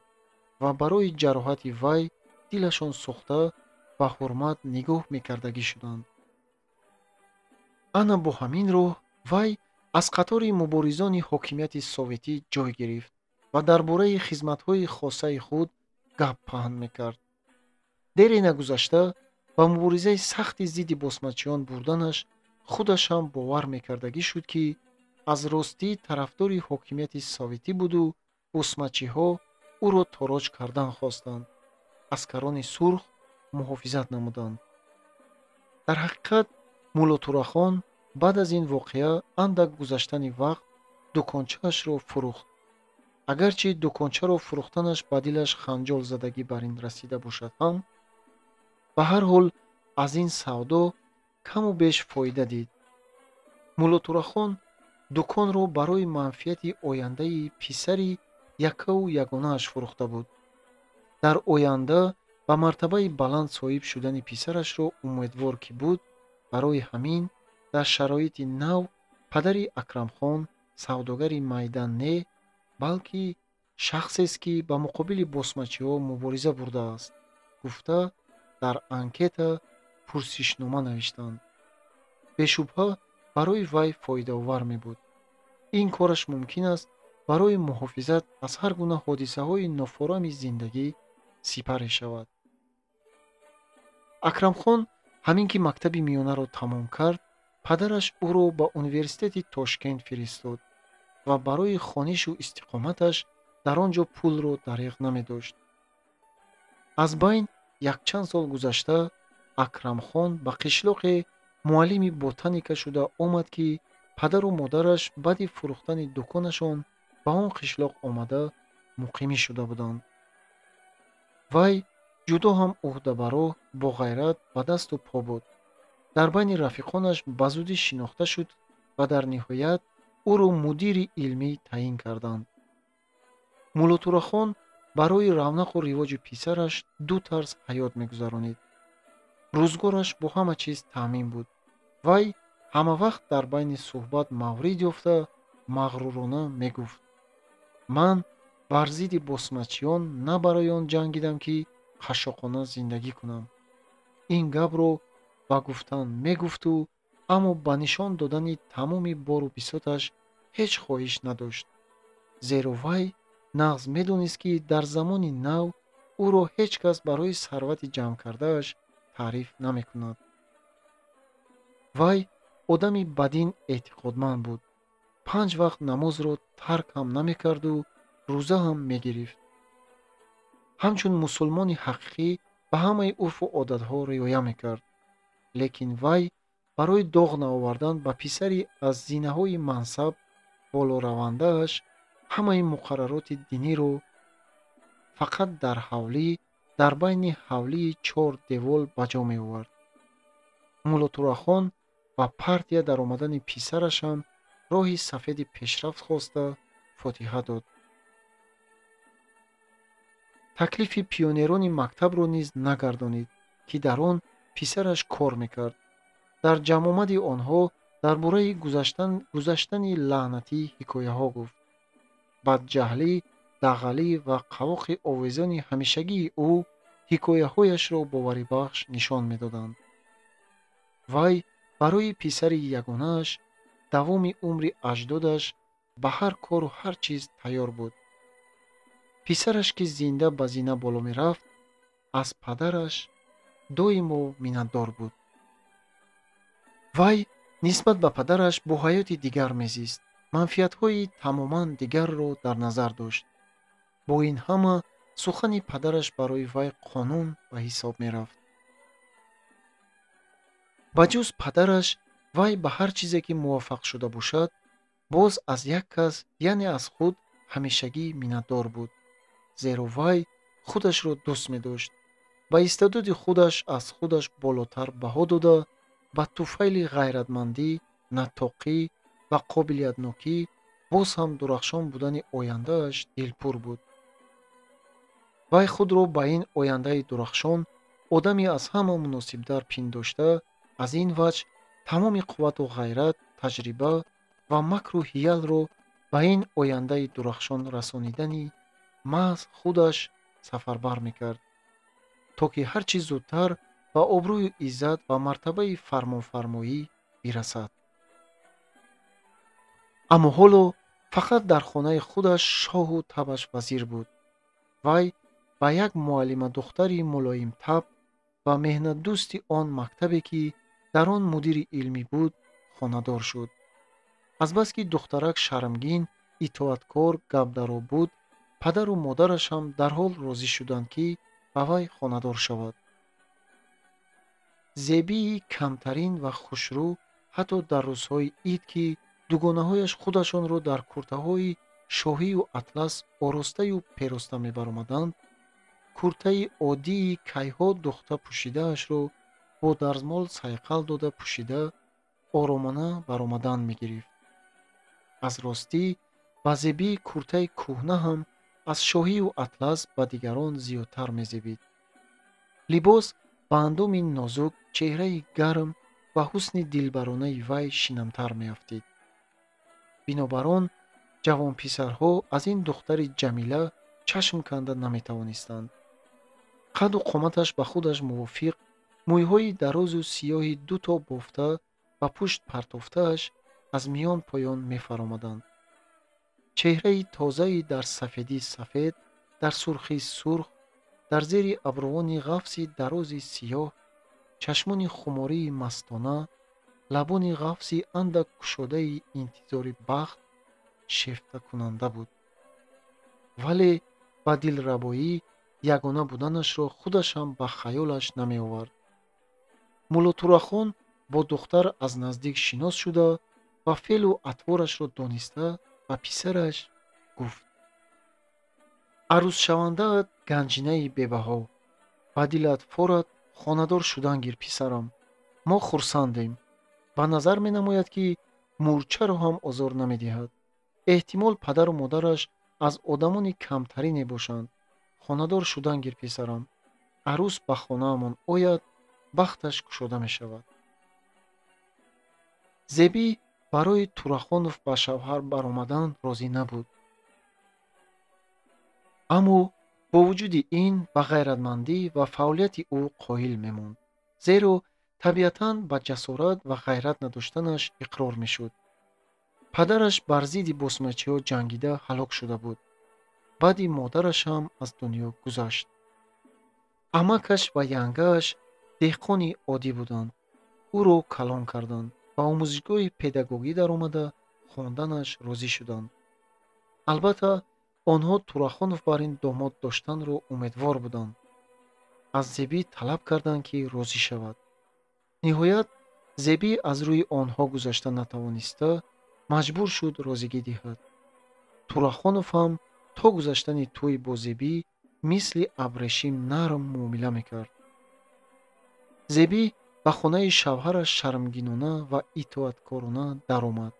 ва барои ҷароҳати вай дилашон сӯхта ба ҳурмат нигоҳ мекардагӣ шуданд. ана бо ҳамин роҳ вай аз қатори муборизони ҳокимияти советӣ ҷой гирифт ва дар бораи хизматҳои хосаи худ гап паҳн мекард. дере нагузашта ба муборизаи сахти зидди босмачиён бурданаш худаш ҳам бовар мекардагӣ шуд ки аз ростӣ тарафдори ҳокимияти советӣ буду босмачиҳо ӯро тороҷ кардан хостанд. аскарони сурх муҳофизат намуданд. дар ҳақиқат мулло Турахон баъд аз ин воқеа андак гузаштани вақт дукончаашро фурӯхт. агарчи дукончаро фурӯхтанаш ба дилаш ханҷол задагӣ бар ин расида бошад ҳам, ба ҳар ҳол аз ин савдо каму беш фоида дид. мулло Турахон дуконро барои манфиати ояндаи писари якаву ягонааш фурӯхта буд. дар оянда ба мартабаи баланд соҳиб шудани писарашро умедвор ки буд, барои ҳамин дар шароити нав падари Акрамхон савдогари майдан не, балки шахсест ки ба муқобили босмачиҳо мубориза бурдааст, гуфта дар анкета пурсишнома навиштанд. бешубҳа барои вай фоидаовар мебуд. ин кораш мумкин аст барои муҳофизат аз ҳар гуна ҳодисаҳои нофорами зиндагӣ сипарӣ шавад. Акрамхон ҳамин ки мактаби миёнаро тамом кард, падараш ӯро ба университети Тошкент фиристод ва барои хонишу истиқоматаш дар он ҷо пулро дариғ намедошт. аз байн якчанд сол гузашта, Акрамхон ба қишлоқе муаллими ботаника шуда омад ки падару модараш баъди фурӯхтани дуконашон ба он қишлоқ омада муқимӣ шуда буданд. вай ҷудо ҳам ӯҳдабаро, боғайрат ба дасту по буд. дар байни рафиқонаш ба зудӣ шинохта шуд ва дар ниҳоят ӯро мудири илмӣ таъин карданд. Муллотурахон барои равнақу ривоҷи писараш ду тарз ҳаёт мегузаронид. рӯзгораш бо ҳама чиз таъмин буд. вай ҳамавақт дар байни суҳбат маврид ёфта мағрурона мегуфт: ман бар зидди босмачиён на барои он ҷангидам ки қашшоқона зиндагӣ кунам. ин гапро ба гуфтан мегуфту аммо ба нишон додани тамоми бору бисоташ ҳеҷ хоҳиш надошт. зеро вай нағз медонист ки дар замони нав ӯро ҳеҷ кас барои сарвати ҷамъкардааш таъриф намекунад. вай одами бадин эътиқодманд буд. 5 вақт намозро тарк ҳам намекарду рӯза ҳам мегирифт. ҳамчун мусулмони ҳақиқӣ ба ҳамаи урфу одатҳо риоя мекард. лекин вай барои доғ наовардан ба писари аз зинаҳои мансаб болоравандааш ҳамаи муқаррароти диниро фақат дар ҳавлӣ, дар байни ҳавлии 4 девол ба ҷо меовард. Муллотурахон ба партия даромадани писараш ҳам роҳи сафеди пешрафт хоста фотиҳа дод. таклифи пионерони мактабро низ нагардонид, ки дар он писараш кор мекард. дар ҷамъомади онҳо дар бораи гузаштани лаънатӣ ҳикояҳо гуфт. бадҷаҳлӣ, дағалӣ ва қавоқи овезони ҳамешагии ӯ ҳикояҳояшро боварибахш нишон медоданд. вай барои писари ягонааш, давоми умри аҷдодаш, ба ҳар кору ҳар чиз тайёр буд. писараш ки зинда ба зина боло мерафт, аз падараш доимо миннатдор буд. вай нисбат ба падараш бо ҳаёти дигар мезист. манфиатҳои тамоман дигарро дар назар дошт. бо ин ҳама сухани падараш барои вай қонун ба ҳисоб мерафт. ба ҷуз падараш, вай ба ҳар чизе ки муваффақ шуда бошад, боз аз як кас, яъне аз худ ҳамешагӣ миннатдор буд. зеро вай худашро дӯст медошт. ба истеъдоди худаш аз худаш болотар баҳо дода, ба туфайли ғайратмандӣ, натоқӣ ва қобилиятнокӣ, боз ҳам дурахшон будани ояндааш дилпур буд. вай худро ба ин ояндаи дурахшон, одами аз ҳама муносибтар пиндошта, аз ин ваҷҳ тамоми қуввату ғайрат, таҷриба ва макру ҳиялро ба ин ояндаи дурахшон расонидани маҳз худаш сафарбар мекард, то ки ҳар чӣ зудтар ба обрӯю иззат ва мартабаи фармонфармоӣ бирасад. аммо ҳоло фақат дар хонаи худаш шоҳу табаш вазир буд. вай ба як муаллима духтари мулоимтаб ва меҳнатдӯсти он мактабе ки дар он мудири илмӣ буд, хонадор шуд. азбаски духтарак шармгин, итоаткор, гапдаро буд, падару модараш ҳам дарҳол розӣ шуданд ки ба вай хонадор шавад. зебии камтарин ва хушрӯ ҳатто дар рӯзҳои ид ки дугонаҳояш худашонро дар куртаҳои шоҳию атлас оростаю пероста мебаромаданд, куртаи оддии кайҳо духта пӯшидаашро бо дастмол сайқал дода пӯшида, оромона баромадан мегирифт. аз ростӣ ба зебии куртаи кӯҳна ҳам аз шоҳию атлас ба дигарон зиёдтар мезебид. либос ба андоми нозук, чеҳраи гарм ва ҳусни дилбаронаи вай шинамтар меафтид. бинобар он ҷавонписарҳо аз ин духтари ҷамила чашм канда наметавонистанд. қадду қоматаш ба худаш мувофиқ, мӯйҳои дарозу сиёҳи дуто бофта ба пушт партофтааш аз миён поён мефаромаданд. чеҳраи тозаи дар сафедӣ сафед, дар сурхӣ сурх, дар зери абрувони ғафси дарози сиёҳ, чашмони хумории мастона, лабони ғафси андак кушодаи интизори бахт шефтакунанда буд. вале ба дилрабоӣ ягона буданашро худашам ба хаёлаш намеовард. мулло Турахон бо духтар аз наздик шинос шуда ва феълу атворашро дониста ба писараш гуфт: арӯзшавандаат ганҷинаи бебаҳо. ба дилат форад хонадор шудан гир, писарам. мо хурсандем. ба назар менамояд, ки мурчаро ҳам озор намедиҳад. эҳтимол падару модараш аз одамони камтарине бошанд. хонадор шудан гир, писарам. арӯз ба хонаамон ояд, бахташ кушода мешавад. зебӣ барои Турахонов ба шавҳар баромадан розӣ набуд. аммо бо вуҷуди ин ба ғайратмандӣ ва фаъолияти ӯ қоил мемонд. зеро табиатан ба ҷасорат ва ғайрат надоштанаш иқрор мешуд. падараш бар зидди босмачиҳо ҷангида ҳалок шуда буд. баъди модараш ҳам аз дунё гузашт. амакаш ва янгааш деҳқони оддӣ буданд. ӯро калон карданд. ба омӯзишгоҳи педагогӣ даромада хонданаш розӣ шуданд. албатта онҳо Турахонов бар ин домод доштанро умедвор буданд. аз Зебӣ талаб карданд, ки розӣ шавад. ниҳоят Зебӣ аз рӯи онҳо гузашта натавониста, маҷбур шуд розигӣ диҳад. Турахонов ҳам то гузаштани тӯи бо Зебӣ мисли абрешим нарм муомила мекард. Зебӣ ба хонаи шавҳараш шармгинона ва итоаткорона даромад.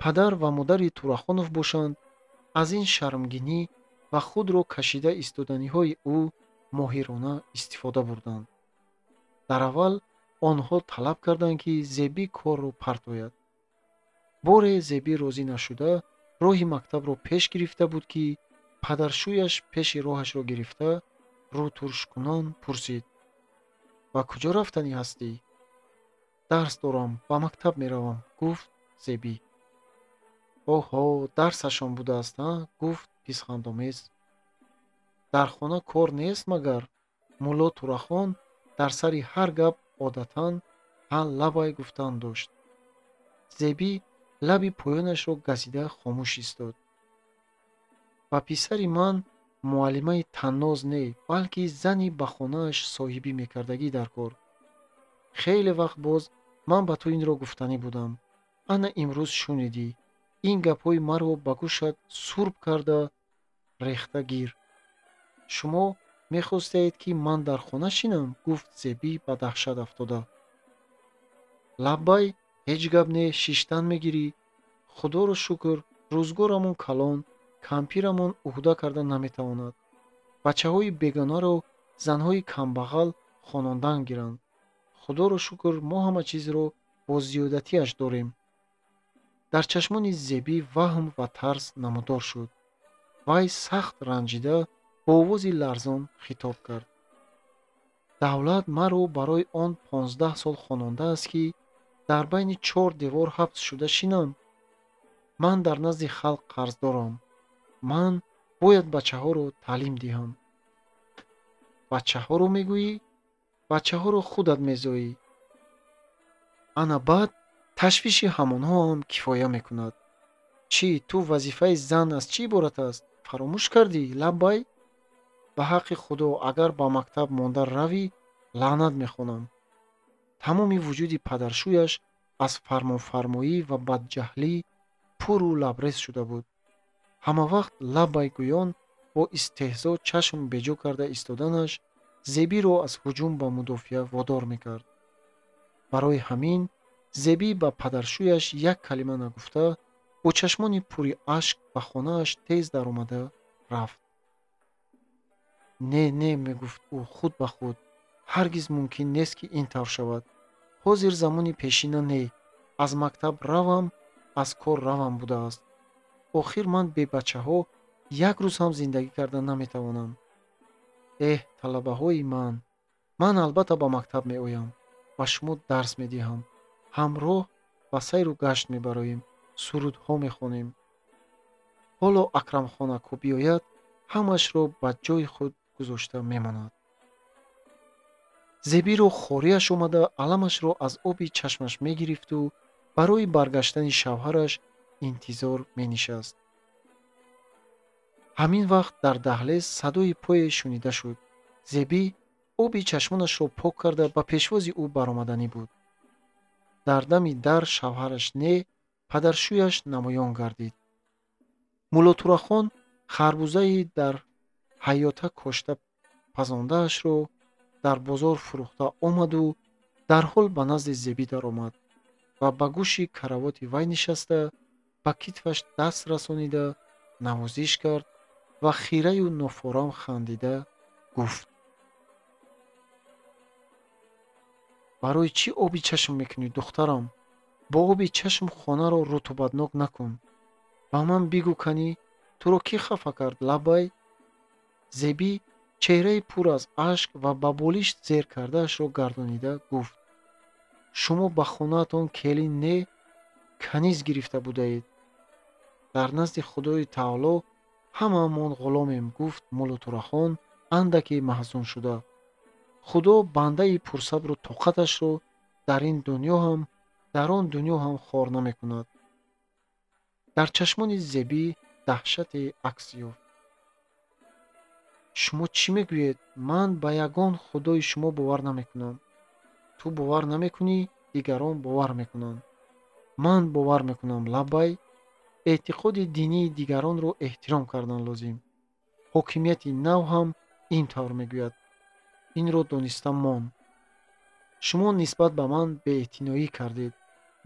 падар ва модари Турахонов бошанд, аз ин шармгинӣ ва худро кашида истоданиҳои ӯ моҳирона истифода бурданд. дар аввал онҳо талаб карданд, ки Зебӣ корро партояд. боре Зебӣ розӣ нашуда, роҳи мактабро пеш гирифта буд, ки падаршӯяш пеши роҳашро гирифта, рӯтуршкунон пурсид: ба куҷо рафтанӣ ҳастӣ? дарс дорам, ба мактаб меравам, гуфт Зебӣ. оҳо, дарсашон будааст, гуфт писхандомез. дар хона кор нест магар? мулло Турахон дар сари ҳар гап одатан ҳа лабай гуфтан дошт. Зебӣ лаби поёнашро газида хомӯш истод. ба писари ман муаллимаи танноз не, балки зани ба хонааш соҳибӣ мекардагӣ дар кор. хеле вақт боз ман ба ту инро гуфтанӣ будам. ана имрӯз шунидӣ. ин гапҳои маро ба гӯшат сурб карда рехта гир. шумо мехостед, ки ман дар хона шинам? гуфт Зебӣ ба даҳшат афтода. лаббай, ҳеҷ гап не, шиштан мегирӣ? худоро шукр, рӯзгорамон калон, кампирамон уҳда карда наметавонад. бачаҳои бегонаро занҳои камбағал хонондан гиранд. худоро шукр, мо ҳама чизро бо зиёдатиаш дорем. дар чашмони Зебӣ ваҳм ва тарс намудор шуд. вай сахт ранҷида бо овози ларзон хитоб кард. давлат маро барои он 15 сол хонондааст, ки дар байни 4 девор ҳабс шуда шинам. ман дар назди халқ қарздорам. ман бояд бачаҳоро таълим диҳам. бачаҳоро мегӯӣ? бачаҳоро худат мезоӣ. ана баъд ташвиши ҳамонҳо ҳам кифоя мекунад. чӣ, ту вазифаи зан аз чӣ иборат аст? фаромӯш кардӣ? лаббай? ба ҳаққи худо, агар ба мактаб монда равӣ, лаънат мехонам. тамоми вуҷуди падаршӯяш аз фармонфармоӣ ва бадҷаҳлӣ пуру лабрез шуда буд. ҳамавақт лаббай гӯён бо истеҳзо чашм беҷо карда истоданаш Зебиро аз ҳуҷум ба мудофиа водор мекард. барои ҳамин Зебӣ ба падаршӯяш як калима нагуфта, бо чашмони пури ашк ба хонааш тез даромада рафт. Не, мегуфт ӯ худ ба худ. Ҳаргиз мумкин нест, ки ин тавр шавад. ҳозир замони пешина не. Аз мактаб равам, аз кор равам будааст. охир ман бебачаҳо як рӯз ҳам зиндагӣ карда наметавонам. Талабаҳои ман албатта ба мактаб меоям, ба шумо дарс медиҳам. ҳамроҳ ба сайру гашт мебароем, сурудҳо мехонем. ҳоло Акрамхона ко биёяд, ҳамашро ба ҷойи худ гузошта мемонад. Зебиро хориаш омада, аламашро аз оби чашмаш мегирифту барои баргаштани шавҳараш интизор менишаст. ҳамин вақт дардаҳлез садои пое шунида шуд. Зеби оби чашмонашро пок карда ба пешвози ӯ баромаданӣ буд. дар дами дар шавҳараш не падаршӯяш намоён гардид. Муллотурахон харбузаи дар ҳаёта кошта пазондаашро дар бозор фурӯхта омаду дарҳол ба назди Зеби даромад ва ба гӯши каравоти вай нишаста, ба китфаш даст расонида навозиш кард ва хираю нофорам хандида гуфт: барои чӣ оби чашм мекунӣ, духтарам? Бо оби чашм хонаро рутубатнок накун. Ба ман бигӯ канӣ, туро кӣ хафа кард, лаббай? Зеби чеҳраи пур аз ашк ва ба болишт зер кардаашро гардонида гуфт: шумо ба хонаатон келин не каниз гирифта будаед. дар назди Худои таоло ҳамаамон ғуломем, гуфт Муллотурахон андаке маҳзун шуда. худо бандаи пурсабру тоқаташро дар ин дунё ҳам дар он дунё ҳам хор намекунад. дар чашмони Зеби даҳшате акс ёфт. шумо чӣ мегӯед? Ман ба ягон худои шумо бовар намекунам. Ту бовар намекунӣ, дигарон бовар мекунанд. Ман бовар мекунам, лаббай. эътиқоди динии дигаронро эҳтиром кардан лозим. ҳокимияти нав ҳам ин тавр мегӯяд. инро дониста мон. шумо нисбат ба ман беэътиноӣ кардед.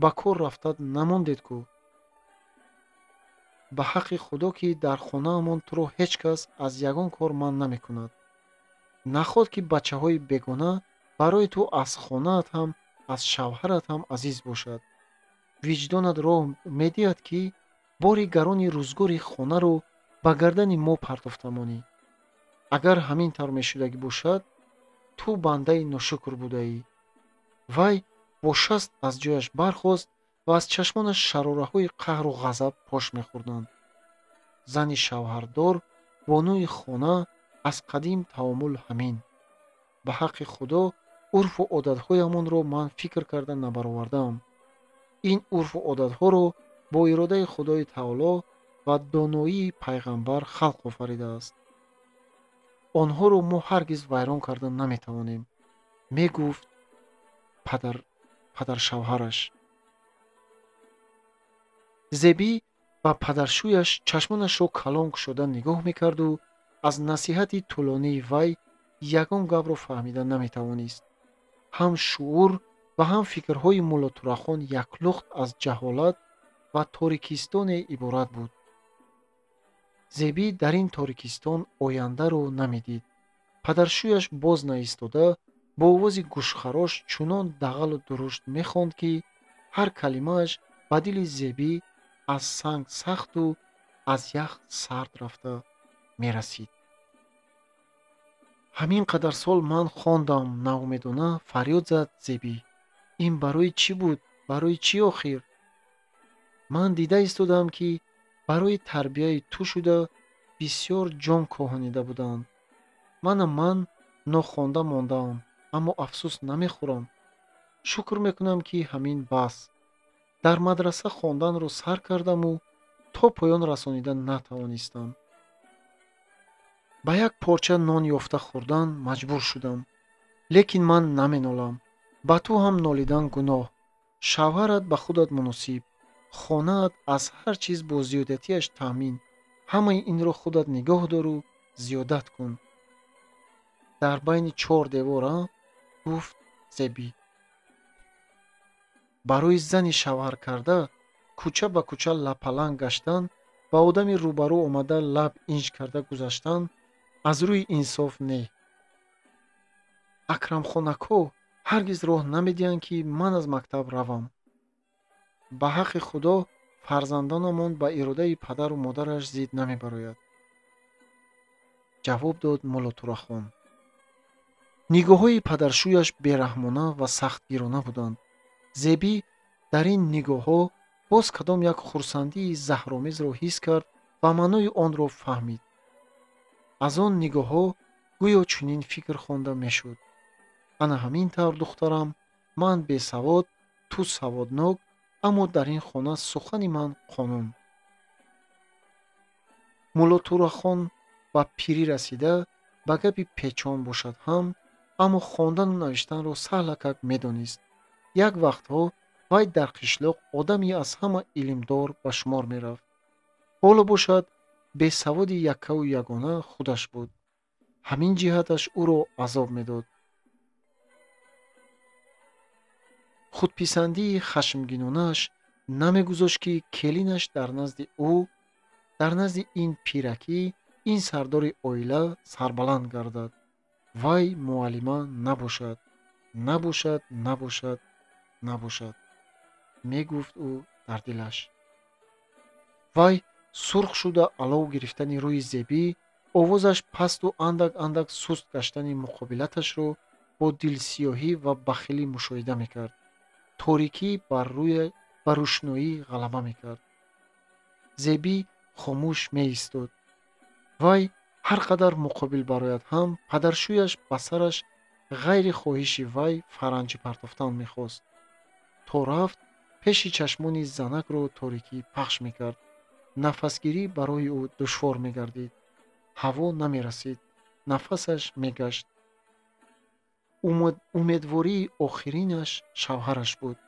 ба кор рафта намондед кӯ? ба ҳаққи худо, ки дар хонаамон туро ҳеҷ кас аз ягон кор ман намекунад. наход, ки бачаҳои бегона барои ту аз хонаат ҳам аз шавҳарат ҳам азиз бошад. виҷдонат роҳ медиҳад, ки бори гарони рӯзгори хонаро ба гардани мо партофтамонӣ. агар ҳамин тавр мешудагӣ бошад, ту бандаи ношукр будаӣ. вай бо шаст аз ҷояш бархост ва аз чашмонаш шарораҳои қаҳру ғазаб пош мехӯрданд. зани шавҳардор бонуи хона аз қадим таомул ҳамин. ба ҳаққи худо урфу одатҳоямонро ман фикр карда набаровардаам. ин урфу одатҳоро бо иродаи Худои таоло ва доноии пайғамбар халқ офаридааст. онҳоро мо ҳаргиз вайрон карда наметавонем, мегуфт падаршавҳараш. Зеби ба падаршӯяш чашмонашро калон кушода нигоҳ мекарду аз насиҳати тӯлонии вай ягон гапро фаҳмида наметавонист. ҳам шуъур ва ҳам фикрҳои Муллотурахон яклухт аз ҷаҳолат ва торикистоне иборат буд. Зеби дар ин торикистон ояндаро намедид. падаршӯяш боз наистода бо овози гӯшхарош чунон дағалу дурушт мехонд, ки ҳар калимааш ба дили Зеби аз санг сахту аз ях сард рафта мерасид. ҳамин қадар сол ман хондам, наумедона фарёд зад Зеби. ин барои чӣ буд? Барои чӣ охир? ман дида истодам, ки барои тарбияи ту шуда бисёр ҷон коҳонида буданд. манам ман нохонда мондаам, аммо афсӯс намехӯрам. шукр мекунам, ки ҳамин бас. дар мадраса хонданро сар кардаму то поён расонида натавонистам. ба як порча нон ёфта хӯрдан маҷбур шудам. лекин ман наменолам. ба ту ҳам нолидан гуноҳ. шавҳарат ба худат муносиб. хонаат аз ҳар чиз бо зиёдатиаш таъмин. ҳамаи инро худат нигоҳ дору зиёдат кун. дар байни чор девор, гуфт Зеби. барои зани шавҳар карда кӯча ба кӯча лапаланг гаштан, ба одами рӯбарӯ омада лаб инҷ карда гузаштан аз рӯи инсоф не. акрамхонако ҳаргиз роҳ намедиҳанд, ки ман аз мактаб равам. ба ҳаққи худо фарзандонамон ба иродаи падару модараш зид намебарояд. ҷавоб дод Молотурахон. нигоҳҳои падаршӯяш бераҳмона ва сахтгирона буданд. зебӣ дар ин нигоҳҳо боз кадом як хурсандии заҳромезро ҳис кард ва маънои онро фаҳмид. аз он нигоҳҳо гӯё чунин фикр хонда мешуд: ана ҳамин тавр, духтарам, ман бесавод, ту саводнок, аммо дар ин хона сухани ман қонун. Молотурахон ба пирӣ расида ба гапи печон бошад ҳам, аммо хондану навиштанро саҳлакак медонист. як вақтҳо вай дар қишлоқ одами аз ҳама илмдор ба шумор мерафт. ҳоло бошад бесаводи яккаву ягона худаш буд. ҳамин ҷиҳаташ ӯро азоб медод. худписандии хашмгинонааш намегузошт, ки келинаш дар назди ин пиракӣ, ин сардори оила сарбаланд гардад. вай муаллима набошад, набошад, мегуфт ӯ дар дилаш. вай сурх шуда алов гирифтани рӯи Зебӣ, овозаш пасту андак суст гаштани муқобилаташро бо дилсиёҳӣ ва бахилӣ мушоҳида мекард. торикӣ ба рӯшноӣ ғалаба мекард. Зебӣ хомӯш меистод. вай ҳар қадар муқобил барояд ҳам, падаршӯяш ба сараш ғайри хоҳиши вай фаранҷӣ партофтан мехост. то рафт, пеши чашмони занакро торикӣ пахш мекард. нафасгирӣ барои ӯ душвор мегардид. ҳаво намерасид, нафасаш мегашт. умедвории охиринаш шавҳараш буд.